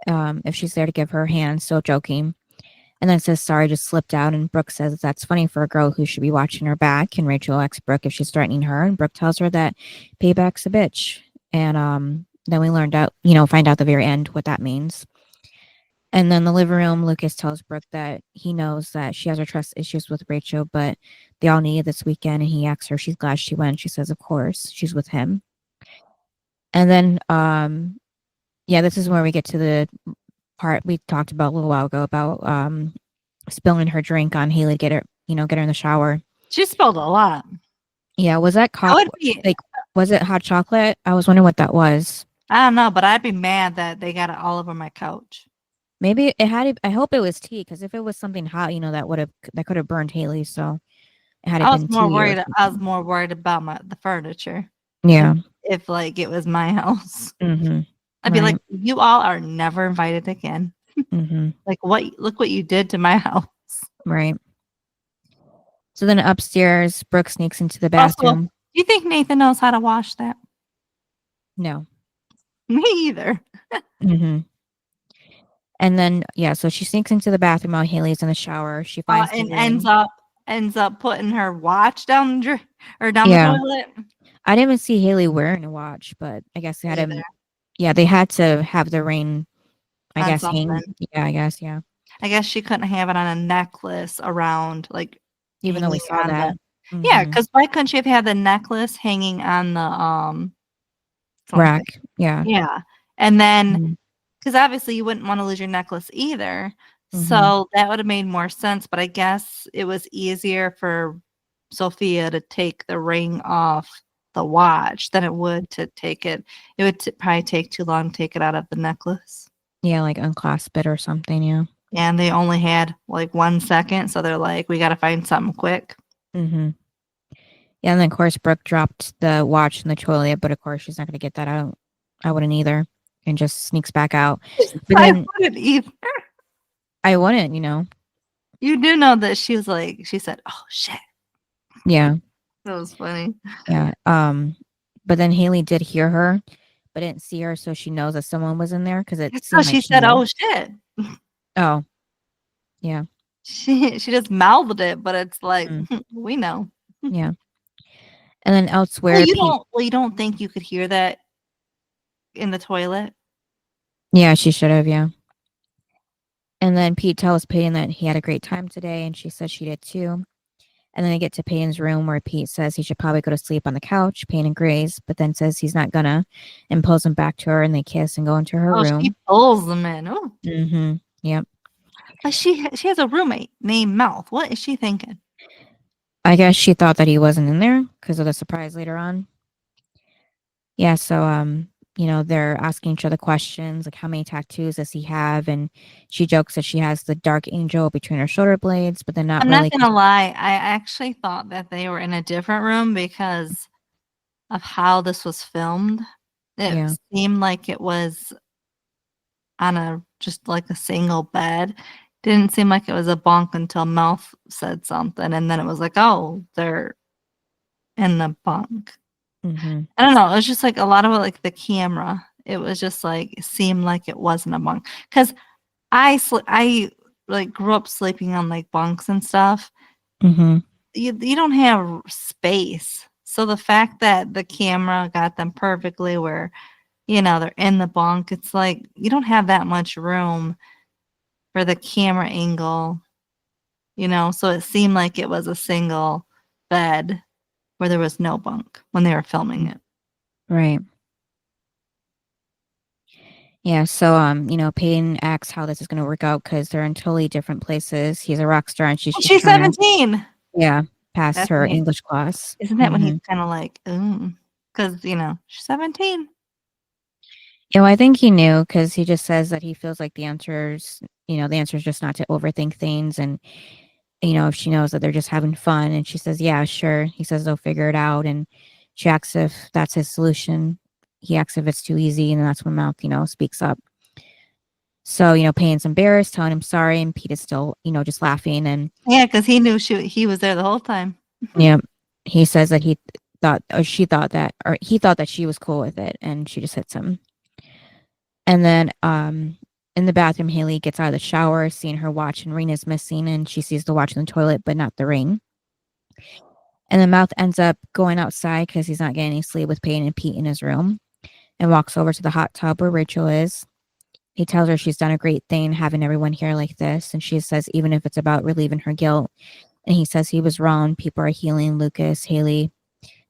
if she's there to give her a hand, still joking. And then says, sorry, just slipped out. And Brooke says that's funny for a girl who should be watching her back. And Rachel asks Brooke if she's threatening her. And Brooke tells her that payback's a bitch. And then we find out the very end what that means. And then the living room, Lucas tells Brooke that he knows that she has her trust issues with Rachel, but they all needed this weekend. And he asks her if she's glad she went. She says, of course, she's with him. And then, this is where we get to the part we talked about a little while ago about spilling her drink on Haley to get her in the shower. She spilled a lot. Yeah, was that was it hot chocolate? I was wondering what that was. I don't know, but I'd be mad that they got it all over my couch. Maybe it had. I hope it was tea, because if it was something hot, that could have burned Haley. So it had been tea. I was more worried about the furniture. Yeah. If like it was my house. Mm-hmm. I'd be like, you all are never invited again. Mm-hmm. Like look what you did to my house. Right. So then upstairs, Brooke sneaks into the bathroom. Also, do you think Nathan knows how to wash that? No. Me either. Mm-hmm. And then, so she sneaks into the bathroom while Haley's in the shower. She finds and ends up putting her watch down the toilet. I didn't even see Haley wearing a watch, but I guess they had him. Yeah, they had to have the ring, I guess, hang. Yeah, I guess, yeah. I guess she couldn't have it on a necklace around, like, Even though we saw that. Yeah, because why couldn't she have had the necklace hanging on the rack? Yeah. Yeah. And then because obviously you wouldn't want to lose your necklace either. So that would have made more sense. But I guess it was easier for Sophia to take the ring off the watch than it would to take it. It would probably take too long to take it out of the necklace. Yeah, like unclasp it or something. Yeah. And they only had like 1 second. So they're like, we got to find something quick. Yeah, and then of course Brooke dropped the watch in the toilet, but of course she's not going to get that out. I wouldn't either, and just sneaks back out. But I wouldn't either. I wouldn't, you know. You do know that she was like, she said, "Oh shit." Yeah, that was funny. Yeah. But then Haley did hear her, but didn't see her, so she knows that someone was in there because it seemed she like said, knew. "Oh shit." Oh, yeah. She just mouthed it, but it's like we know. Yeah. And then elsewhere, you don't think you could hear that in the toilet? Yeah, she should have. Yeah. And then Pete tells Peyton that he had a great time today, and she says she did too. And then they get to Peyton's room where Pete says he should probably go to sleep on the couch. Peyton agrees, but then says he's not gonna, and pulls him back to her, and they kiss and go into her room. She pulls him in. Oh. Yep. But she has a roommate named Mouth. What is she thinking? I guess she thought that he wasn't in there because of the surprise later on. Yeah, so you know, they're asking each other questions like how many tattoos does he have, and she jokes that she has the dark angel between her shoulder blades, but then not I'm really. not gonna lie, I actually thought that they were in a different room because of how this was filmed. It seemed like it was on just like a single bed. Didn't seem like it was a bunk until Mouth said something, and then it was like, oh, they're in the bunk. I don't know. It was just like a lot of like the camera. It was just like it seemed like it wasn't a bunk because I like grew up sleeping on like bunks and stuff. You don't have space, so the fact that the camera got them perfectly where you know they're in the bunk, it's like you don't have that much room for the camera angle, you know. So it seemed like it was a single bed where there was no bunk when they were filming it. Right. Yeah, so you know, Peyton asks how this is going to work out because they're in totally different places. He's a rock star, and she's 17. Yeah, past her English class. Isn't that when he's kind of like, because you know she's 17. Yeah, well, I think he knew because he just says that he feels like the answer is just not to overthink things, and you know, if she knows that they're just having fun, and she says, "Yeah, sure." He says they'll figure it out, and she asks if that's his solution. He asks if it's too easy, and that's when Mouth, you know, speaks up. So, you know, Payne's embarrassed, telling him sorry, and Pete is still, you know, just laughing. And yeah, because he knew he was there the whole time. Yeah, he says that he thought that she was cool with it, and she just hits him. And then, in the bathroom, Haley gets out of the shower, seeing her watch and ring is missing, and she sees the watch in the toilet, but not the ring. And then Mouth ends up going outside because he's not getting any sleep with Peyton and Pete in his room, and walks over to the hot tub where Rachel is. He tells her she's done a great thing having everyone here like this, and she says even if it's about relieving her guilt. And he says he was wrong. People are healing Lucas, Haley,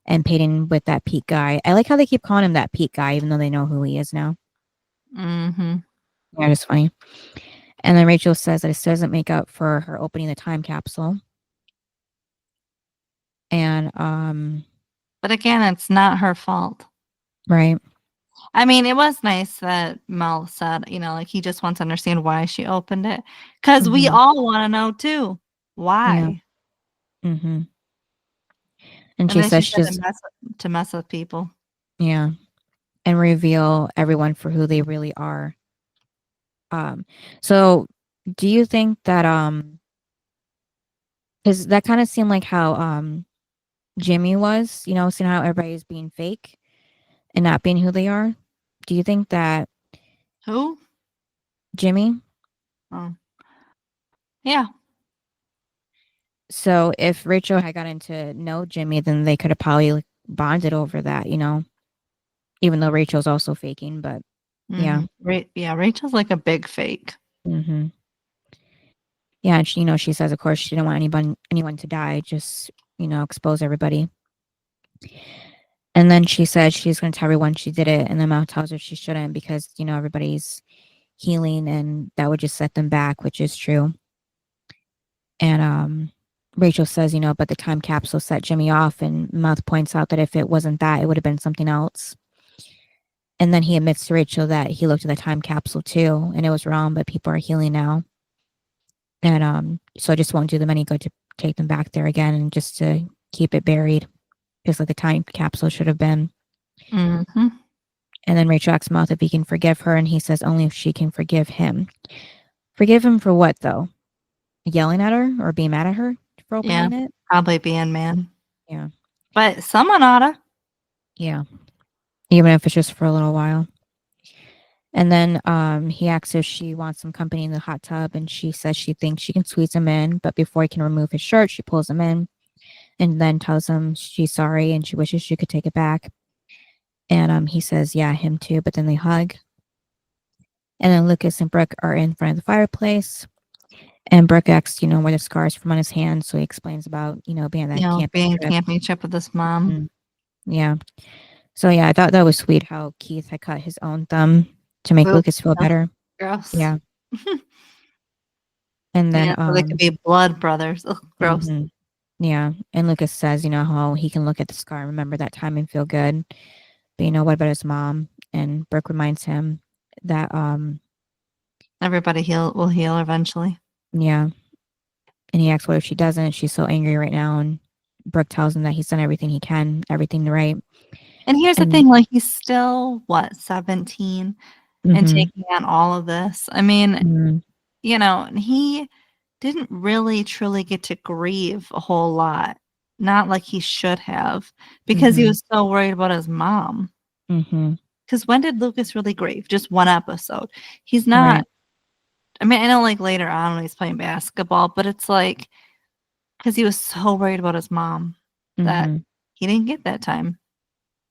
and Peyton with that Pete guy. I like how they keep calling him that Pete guy, even though they know who he is now. Yeah, it's funny. And then Rachel says that it still doesn't make up for her opening the time capsule. And but again, it's not her fault. Right. I mean, it was nice that Mel said, you know, like he just wants to understand why she opened it. Because we all want to know too. Why? Yeah. And she says she's to mess with people. Yeah. And reveal everyone for who they really are. So do you think that because that kind of seemed like how Jimmy was, you know, seeing how everybody is being fake and not being who they are. Do you think that who? Jimmy? Oh. Yeah. So if Rachel had gotten to know Jimmy, then they could have probably like bonded over that, you know, even though Rachel's also faking, but yeah. Yeah, Rachel's like a big fake. Yeah, and she says, of course, she didn't want anyone to die, just, expose everybody. And then she said she's going to tell everyone she did it, and then Mom tells her she shouldn't because, everybody's healing, and that would just set them back, which is true. And Rachel says, but the time capsule set Jimmy off, and Mouth points out that if it wasn't that, it would have been something else. And then he admits to Rachel that he looked at the time capsule too, and it was wrong, but people are healing now. And so it just won't do them any good to take them back there again and just to keep it buried, just like the time capsule should have been. Mm-hmm. And then Rachel asks Mouth if he can forgive her, and he says only if she can forgive him. Forgive him for what, though? Yelling at her or being mad at her for opening it? Probably being mad. Yeah. But someone oughta. Yeah. Even if it's just for a little while. And then he asks if she wants some company in the hot tub, and she says she thinks she can squeeze him in, but before he can remove his shirt, she pulls him in and then tells him she's sorry and she wishes she could take it back. And he says, yeah, him too, but then they hug. And then Lucas and Brooke are in front of the fireplace. And Brooke asks, where the scars from on his hand. So he explains about, being that camping trip with his mom. Mm-hmm. Yeah. So yeah, I thought that was sweet how Keith had cut his own thumb to make Lucas feel better. Gross. Yeah. And then so they could be blood brothers. Ugh, gross. Mm-hmm. Yeah. And Lucas says, how he can look at the scar and remember that time and feel good. But what about his mom? And Brooke reminds him that everybody will heal eventually. Yeah. And he asks what if she doesn't. She's so angry right now. And Brooke tells him that he's done everything he can, everything right. And here's the thing, like, he's still, 17? Mm-hmm. And taking on all of this. I mean, he didn't really truly get to grieve a whole lot. Not like he should have. Because he was so worried about his mom. Because when did Lucas really grieve? Just one episode. He's not. Right. I mean, I know, like, later on when he's playing basketball, but it's like, because he was so worried about his mom that he didn't get that time.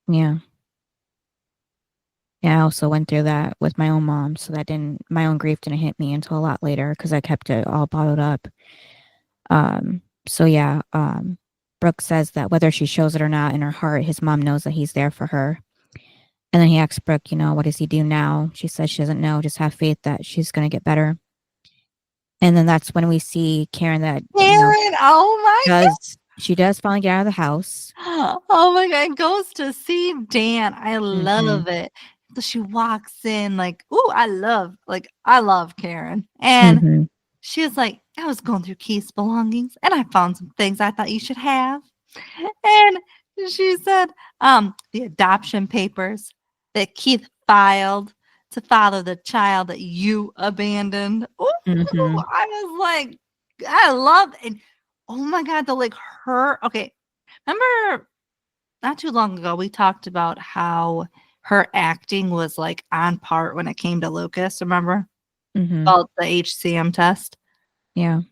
Yeah. Yeah, I also went through that with my own mom, so my own grief didn't hit me until a lot later because I kept it all bottled up. So yeah, Brooke says that whether she shows it or not in her heart, his mom knows that he's there for her. And then he asks Brooke, what does he do now? She says she doesn't know, just have faith that she's going to get better. And then that's when we see Karen oh my God. She does finally get out of the house. Oh my God, goes to see Dan. I love it. So she walks in like, ooh, I love Karen. And she was like, I was going through Keith's belongings and I found some things I thought you should have. And she said, the adoption papers that Keith filed to father the child that you abandoned. Ooh, I was like, I love it. Oh my God, okay. Remember not too long ago, we talked about how her acting was like on par when it came to Lucas, remember? About the HCM test. Yeah.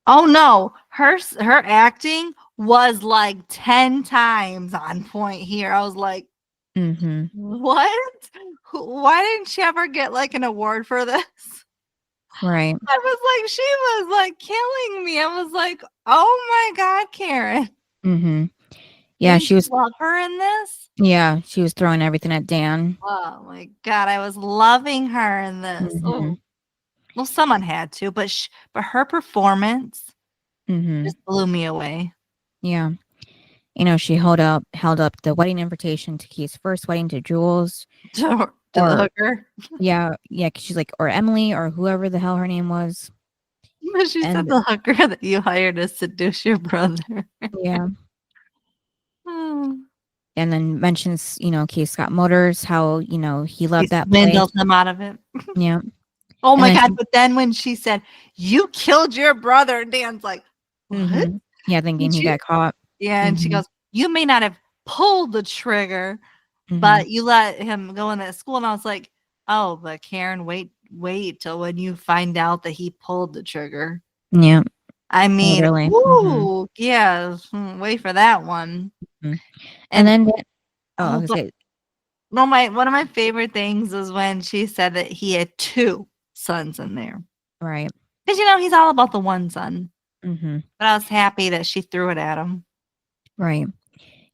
Oh no, her acting was like 10 times on point here. I was like, what? Why didn't she ever get like an award for this? Right. I was like, she was like killing me. I was like, oh my God, Karen. Yeah, she was. Love her in this. Yeah, she was throwing everything at Dan. Oh my God, I was loving her in this. Oh. Well, someone had to, but her performance just blew me away. Yeah. She held up the wedding invitation to Keith's first wedding to Jules. To the hooker. Yeah. Cause she's like, or Emily or whoever the hell her name was. But she said the hooker that you hired to seduce your brother. Yeah. And then mentions, Keith Scott Motors, how, he loved that place. Swindled him out of it. Yeah. Oh my God. But then when she said, you killed your brother, Dan's like, what? Yeah, thinking he got caught. Yeah, and she goes, you may not have pulled the trigger, but you let him go in that school. And I was like, oh, but Karen, wait till when you find out that he pulled the trigger. Yeah. I mean, ooh, yeah, wait for that one. And then, one of my favorite things was when she said that he had 2 sons in there. Right. Because, he's all about the one son. Mm-hmm. But I was happy that she threw it at him. Right.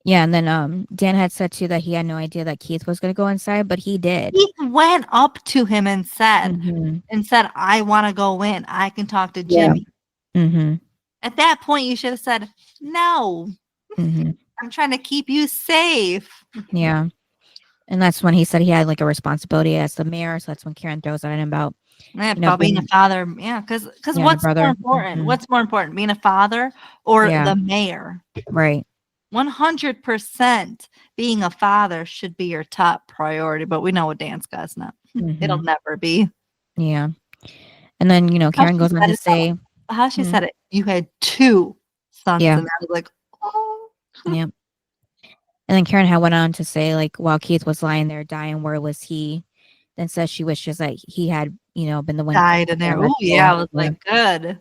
Yeah, and then Dan had said too that he had no idea that Keith was going to go inside, but he did. Keith went up to him and said, mm-hmm. I want to go in. I can talk to Yeah. Jimmy. Mm-hmm. At that point, you should have said, no. Mm-hmm. I'm trying to keep you safe. Yeah. And that's when he said he had like a responsibility as the mayor. So that's when Karen throws at him about about being a father. Yeah, because what's more important? Mm-hmm. What's more important, being a father or the mayor? Right. 100% being a father should be your top priority, but we know what Dan's guy's not. Mm-hmm. It'll never be. Yeah. And then, Karen goes on to say how she said it. You had 2 sons, yeah. and I was like, oh. Yeah. And then Karen had went on to say, like, while Keith was lying there dying, where was he? Then says she wishes that he had, been the one died in there. Oh yeah, I was like, good.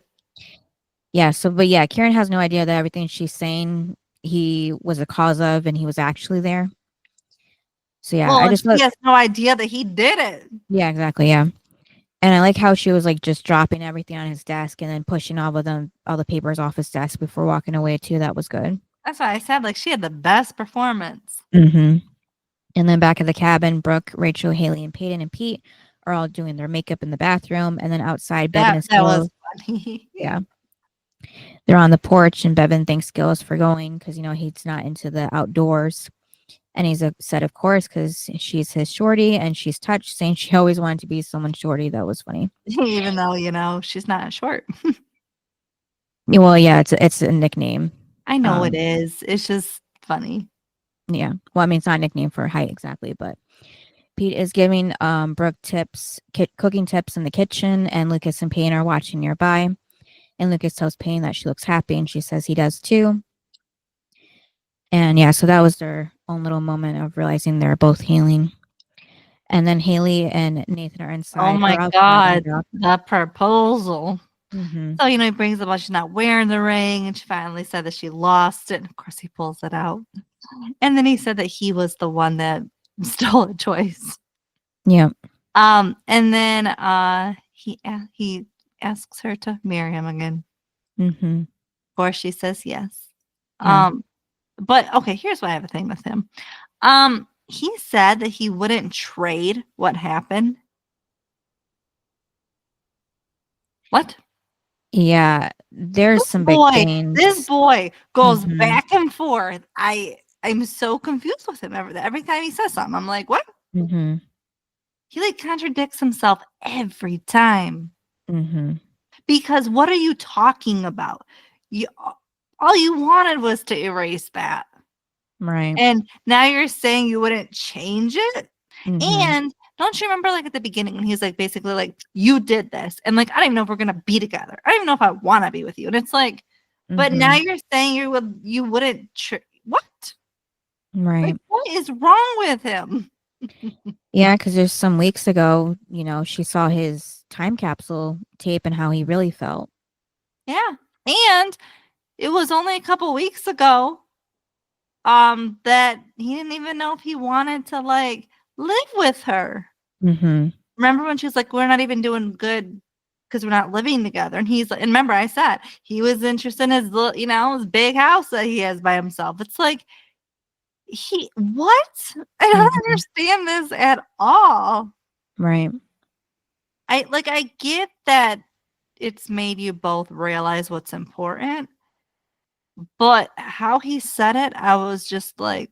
Yeah. So, but yeah, Karen has no idea that everything she's saying he was a cause of, and he was actually there. So yeah, I just she has no idea that he did it. Yeah, exactly. Yeah. And I like how she was like just dropping everything on his desk and then pushing all the papers off his desk before walking away too. That was good. That's why I said like she had the best performance. Mm-hmm. And then back at the cabin, Brooke, Rachel, Haley, and Peyton and Pete are all doing their makeup in the bathroom. And then outside, Bevan and that was funny. Yeah. They're on the porch, and Bevan thanks Gillis for going because, he's not into the outdoors. And he's upset, of course, because she's his shorty and she's touched, saying she always wanted to be someone's shorty. That was funny. Even though, she's not short. Well, yeah, it's a nickname. I know it is. It's just funny. Yeah. Well, I mean, it's not a nickname for height exactly, but Pete is giving Brooke cooking tips in the kitchen, and Lucas and Payne are watching nearby. And Lucas tells Payne that she looks happy, and she says he does too. And yeah, so that was their own little moment of realizing they're both healing. And then Haley and Nathan are inside. Oh my God, the proposal. Mm-hmm. So, he brings up she's not wearing the ring, and she finally said that she lost it. And of course, he pulls it out. And then he said that he was the one that stole a choice. Yeah. And then he asks her to marry him again. Mm-hmm. Of course, she says yes. Yeah. But okay, here's what I have a thing with him. He said that he wouldn't trade what happened. What? Yeah, there's some big things. This boy goes back and forth. I'm so confused with him every time he says something. I'm like, what? Mm-hmm. He like contradicts himself every time. Mm-hmm. Because what are you talking about? All you wanted was to erase that. Right. And now you're saying you wouldn't change it? Mm-hmm. And don't you remember like at the beginning when he's like basically like, you did this. And like, I don't even know if we're going to be together. I don't even know if I want to be with you. And it's like, but now you're saying you wouldn't. What? Right. Like, what is wrong with him? Yeah, because there's some weeks ago, she saw his time capsule tape and how he really felt. Yeah. And it was only a couple weeks ago that he didn't even know if he wanted to like live with her. Mm-hmm. Remember when she was like, we're not even doing good because we're not living together. And he's like, and remember I said he was interested in his little, his big house that he has by himself. It's like, what? I don't understand this at all. Right. I get that it's made you both realize what's important, but how he said it, I was just like,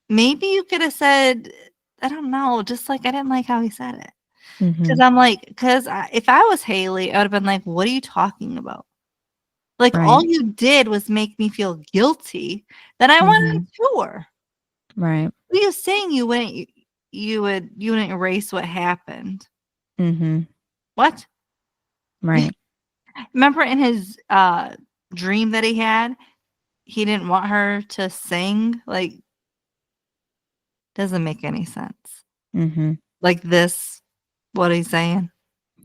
maybe you could have said, I don't know, just like I didn't like how he said it. Because I'm like, if I was Haley, I would have been like, what are you talking about? Like all you did was make me feel guilty that I went on tour. Right. What are you saying? You wouldn't erase what happened? Mm-hmm. What? Right. Remember in his dream that he had, he didn't want her to sing. Like, doesn't make any sense. Mm-hmm. Like this, what he's saying.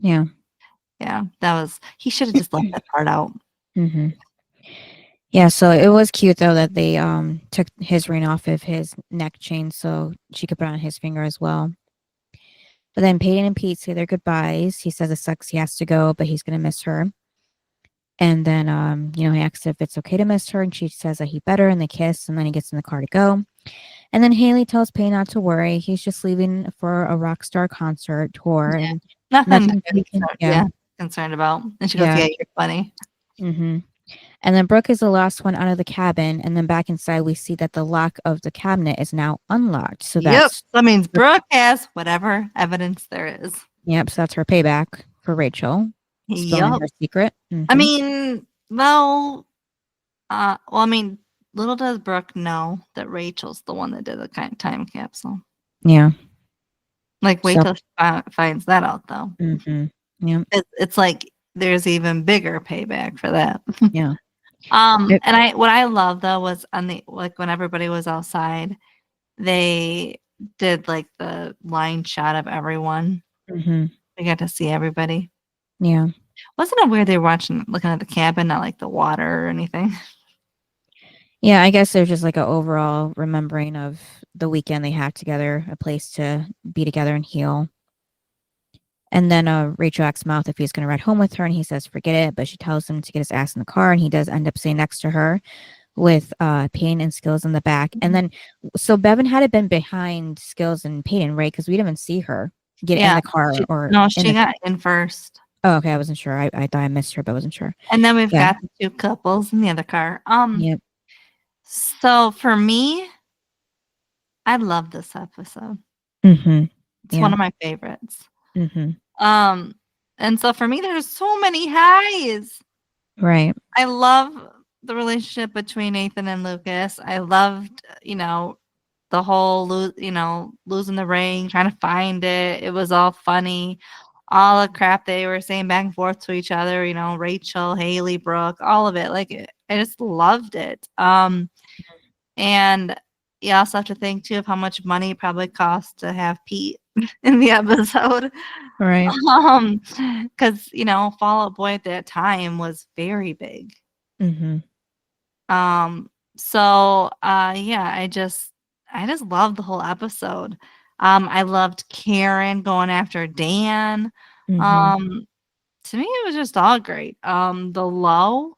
Yeah. Yeah, he should have just left that part out. Mm-hmm. Yeah, so it was cute though that they took his ring off of his neck chain so she could put it on his finger as well. But then Peyton and Pete say their goodbyes. He says it sucks he has to go, but he's going to miss her. And then, he asks if it's okay to miss her, and she says that he better, and they kiss, and then he gets in the car to go. And then Haley tells Peyton not to worry. He's just leaving for a rock star concert tour, and nothing concerned about. And she goes, "Yeah, you're funny." Mm-hmm. And then Brooke is the last one out of the cabin, and then back inside we see that the lock of the cabinet is now unlocked. So that means Brooke has whatever evidence there is. Yep, so that's her payback for Rachel. Spilling her secret. Mm-hmm. I mean, little does Brooke know that Rachel's the one that did the time capsule. Yeah. Like, wait till she finds that out, though. Mm-hmm. Yeah. It's like there's even bigger payback for that. Yeah. And what I love though was when everybody was outside, they did like the line shot of everyone. Mm-hmm. We got to see everybody. Yeah. Wasn't it weird they were looking at the cabin, not like the water or anything? Yeah, I guess there's just like an overall remembering of the weekend they had together, a place to be together and heal. And then Rachel asks Mouth if he's going to ride home with her, and he says forget it, but she tells him to get his ass in the car, and he does end up sitting next to her with Peyton and Skills in the back. Mm-hmm. And then, so Bevan had been behind Skills and Peyton, right? Because we didn't even see her get in the car. She got in first. Oh, okay. I wasn't sure. I thought I missed her, but I wasn't sure. And then we've got the two couples in the other car. Yep. So for me, I love this episode. Mm-hmm. It's one of my favorites. Mm-hmm. And so for me, there's so many highs. Right. I love the relationship between Nathan and Lucas. I loved, the whole, losing the ring, trying to find it. It was all funny. All the crap they were saying back and forth to each other, Rachel, Haley, Brooke, all of it. Like, I just loved it. And you also have to think too of how much money it probably cost to have Pete in the episode. Right. Because, Fall Out Boy at that time was very big. Mm-hmm. So, I just loved the whole episode. I loved Karen going after Dan. Mm-hmm. To me, it was just all great. The low,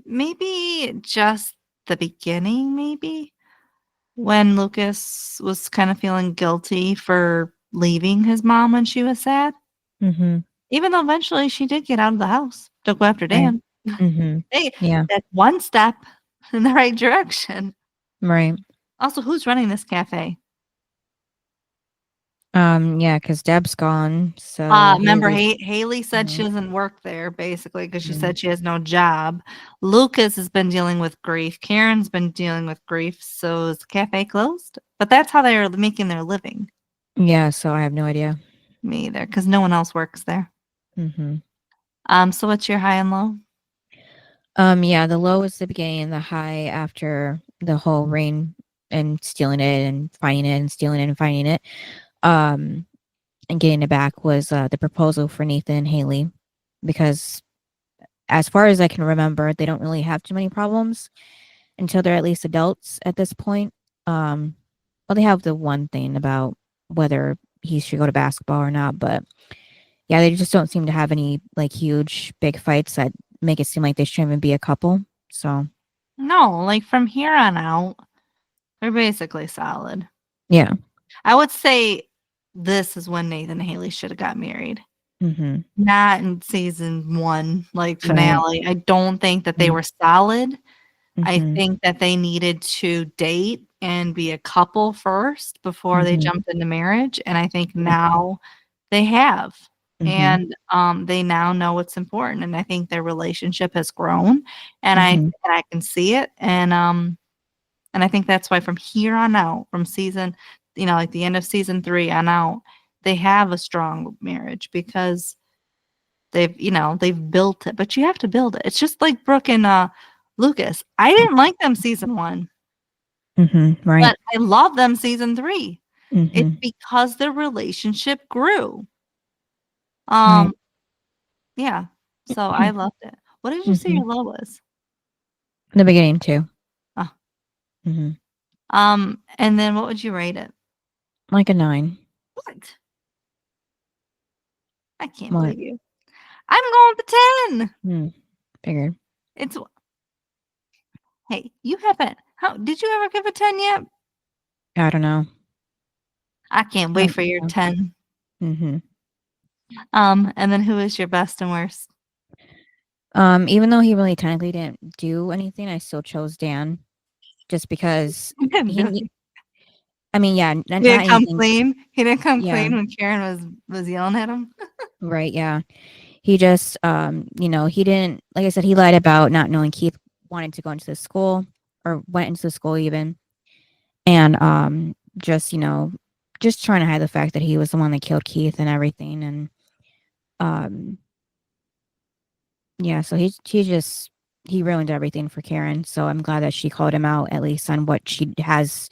maybe just the beginning, maybe when Lucas was kind of feeling guilty for leaving his mom when she was sad. Mm-hmm. Even though eventually she did get out of the house to go after Dan. Right. Mm-hmm. That's one step in the right direction. Right. Also, who's running this cafe? Because Deb's gone. So remember, Haley said she doesn't work there, basically, because she said she has no job. Lucas has been dealing with grief. Karen's been dealing with grief. So is the cafe closed? But that's how they're making their living. Yeah, so I have no idea. Me either, because no one else works there. Mm-hmm. So what's your high and low? The low is the beginning, and the high after the whole rain and stealing it and finding it and stealing it and finding it. And getting it back was the proposal for Nathan and Haley, because as far as I can remember, they don't really have too many problems until they're at least adults at this point. Well, they have the one thing about whether he should go to basketball or not, but yeah, they just don't seem to have any like huge big fights that make it seem like they shouldn't even be a couple. So no, like from here on out, they're basically solid. Yeah, I would say this is when Nathan and Haley should have got married. Mm-hmm. Not in season 1, like finale. Right. I don't think that they were solid. Mm-hmm. I think that they needed to date and be a couple first before they jumped into marriage. And I think now they have. And they now know what's important. And I think their relationship has grown. And I can see it. And I think that's why from here on out, from season, like the end of season 3 on out, they have a strong marriage because they've built it. But you have to build it. It's just like Brooke and Lucas. I didn't like them season 1. Right. But I love them season 3. It's because their relationship grew. Right. Yeah. So I loved it. What did you say your low was? The beginning too. Oh. Mm-hmm. And then what would you rate it? Like a 9. What? I can't believe you. I'm going with 10. Figured. Hey, you haven't. Did you ever give a 10 yet? I don't know. I can't wait for your 10. Mm-hmm. And then who is your best and worst? Even though he really technically didn't do anything, I still chose Dan, just because He didn't do he. I mean, yeah, not He didn't come anything. clean. He didn't come Yeah. clean when Karen was yelling at him. Right. Yeah. He just, he didn't. Like I said, he lied about not knowing Keith wanted to go into the school or went into the school even, and just just trying to hide the fact that he was the one that killed Keith and everything, and yeah. So he ruined everything for Karen. So I'm glad that she called him out at least on what she has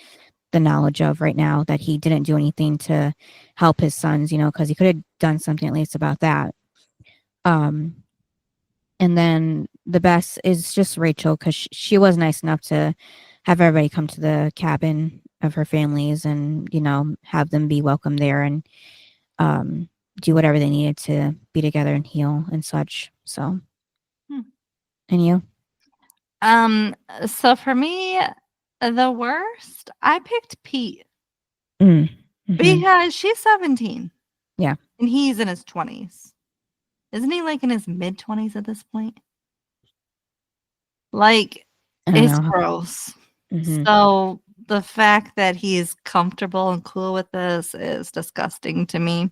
the knowledge of right now, that he didn't do anything to help his sons, because he could have done something at least about that. And then the best is just Rachel, because she was nice enough to have everybody come to the cabin of her families and, have them be welcome there and do whatever they needed to be together and heal and such. So, and you? So for me, the worst, I picked Pete. Mm-hmm. Because she's 17. Yeah. And he's in his 20s. Isn't he like in his mid-20s at this point? Like, it's gross. Mm-hmm. So the fact that he's comfortable and cool with this is disgusting to me.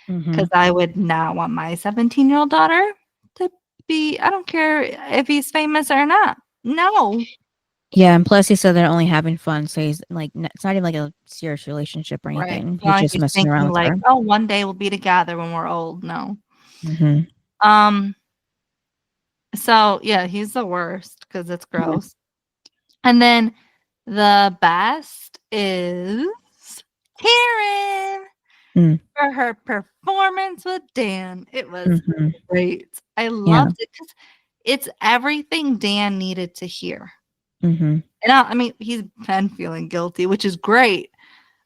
Because I would not want my 17-year-old daughter to be, I don't care if he's famous or not. No. Yeah, and plus he said they're only having fun, so he's like, it's not even like a serious relationship or anything. Right. He's just messing around with her. Oh, one day we'll be together when we're old. No. So yeah, he's the worst because it's gross. And then the best is Karen for her performance with Dan. It was great. I loved it because it's everything Dan needed to hear. And I mean, he's been feeling guilty, which is great,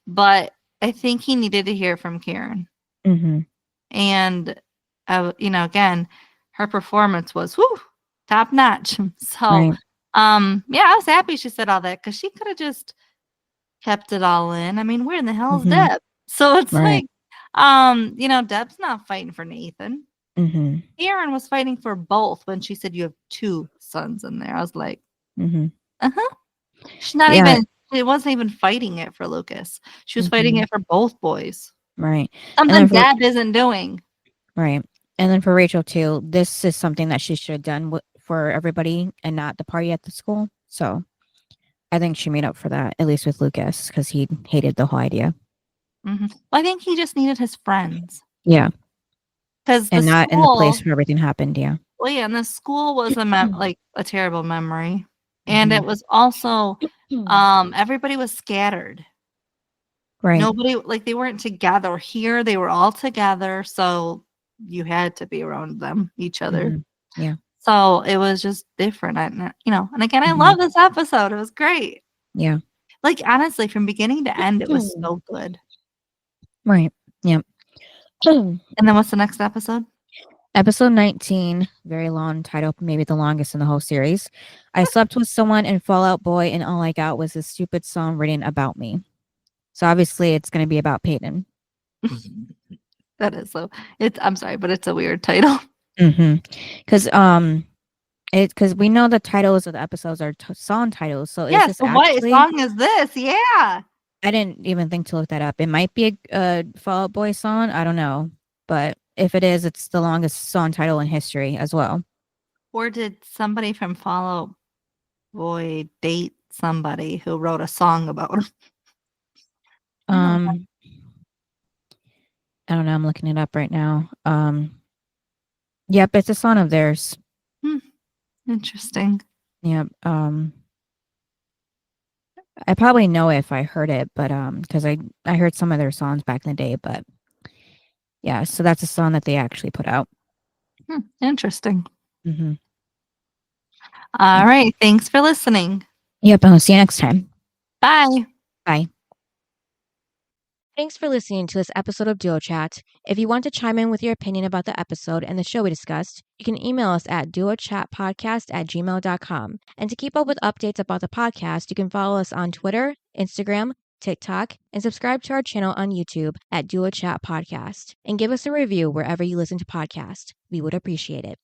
but I think he needed to hear from Karen. And again, her performance was top notch. So, yeah, I was happy she said all that because she could have just kept it all in. I mean, where in the hell is Deb? So it's like, Deb's not fighting for Nathan. Karen was fighting for both when she said you have 2 sons in there. I was like, She's not even. She wasn't even fighting it for Lucas. She was fighting it for both boys. Right. Something Deb isn't doing. Right. And then for Rachel too, this is something that she should have done for everybody and not the party at the school. So I think she made up for that, at least with Lucas, because he hated the whole idea. Well, I think he just needed his friends. Yeah. Because and not in the place where everything happened. Yeah. Well, yeah, and the school was like a terrible memory, and it was also everybody was scattered. Right. Nobody, like, they weren't together. Here they were all together, so you had to be around them, each other. Yeah. So it was just different. And again, I love this episode. It was great. Yeah. Like, honestly, from beginning to end, it was so good. Right. Yeah. And then what's the next episode? Episode 19, very long title, maybe the longest in the whole series. I slept with someone in Fall Out Boy, and all I got was a stupid song written about me. So obviously it's going to be about Peyton. That is so. I'm sorry, but it's a weird title. Because we know the titles of the episodes are song titles. So yeah. So what song is this? Yeah. I didn't even think to look that up. It might be a Fall Out Boy song. I don't know, but if it is, it's the longest song title in history as well. Or did somebody from Fall Out Boy date somebody who wrote a song about him? I don't know. I'm looking it up right now. Yep, it's a song of theirs. Interesting. Yep. I probably know it if I heard it, but because I heard some of their songs back in the day, but yeah, so that's a song that they actually put out. Interesting. All right. Thanks for listening. Yep. I'll see you next time. Bye. Bye. Thanks for listening to this episode of Duo Chat. If you want to chime in with your opinion about the episode and the show we discussed, you can email us at duochatpodcast@gmail.com. And to keep up with updates about the podcast, you can follow us on Twitter, Instagram, TikTok, and subscribe to our channel on YouTube at Duo Chat Podcast. And give us a review wherever you listen to podcasts. We would appreciate it.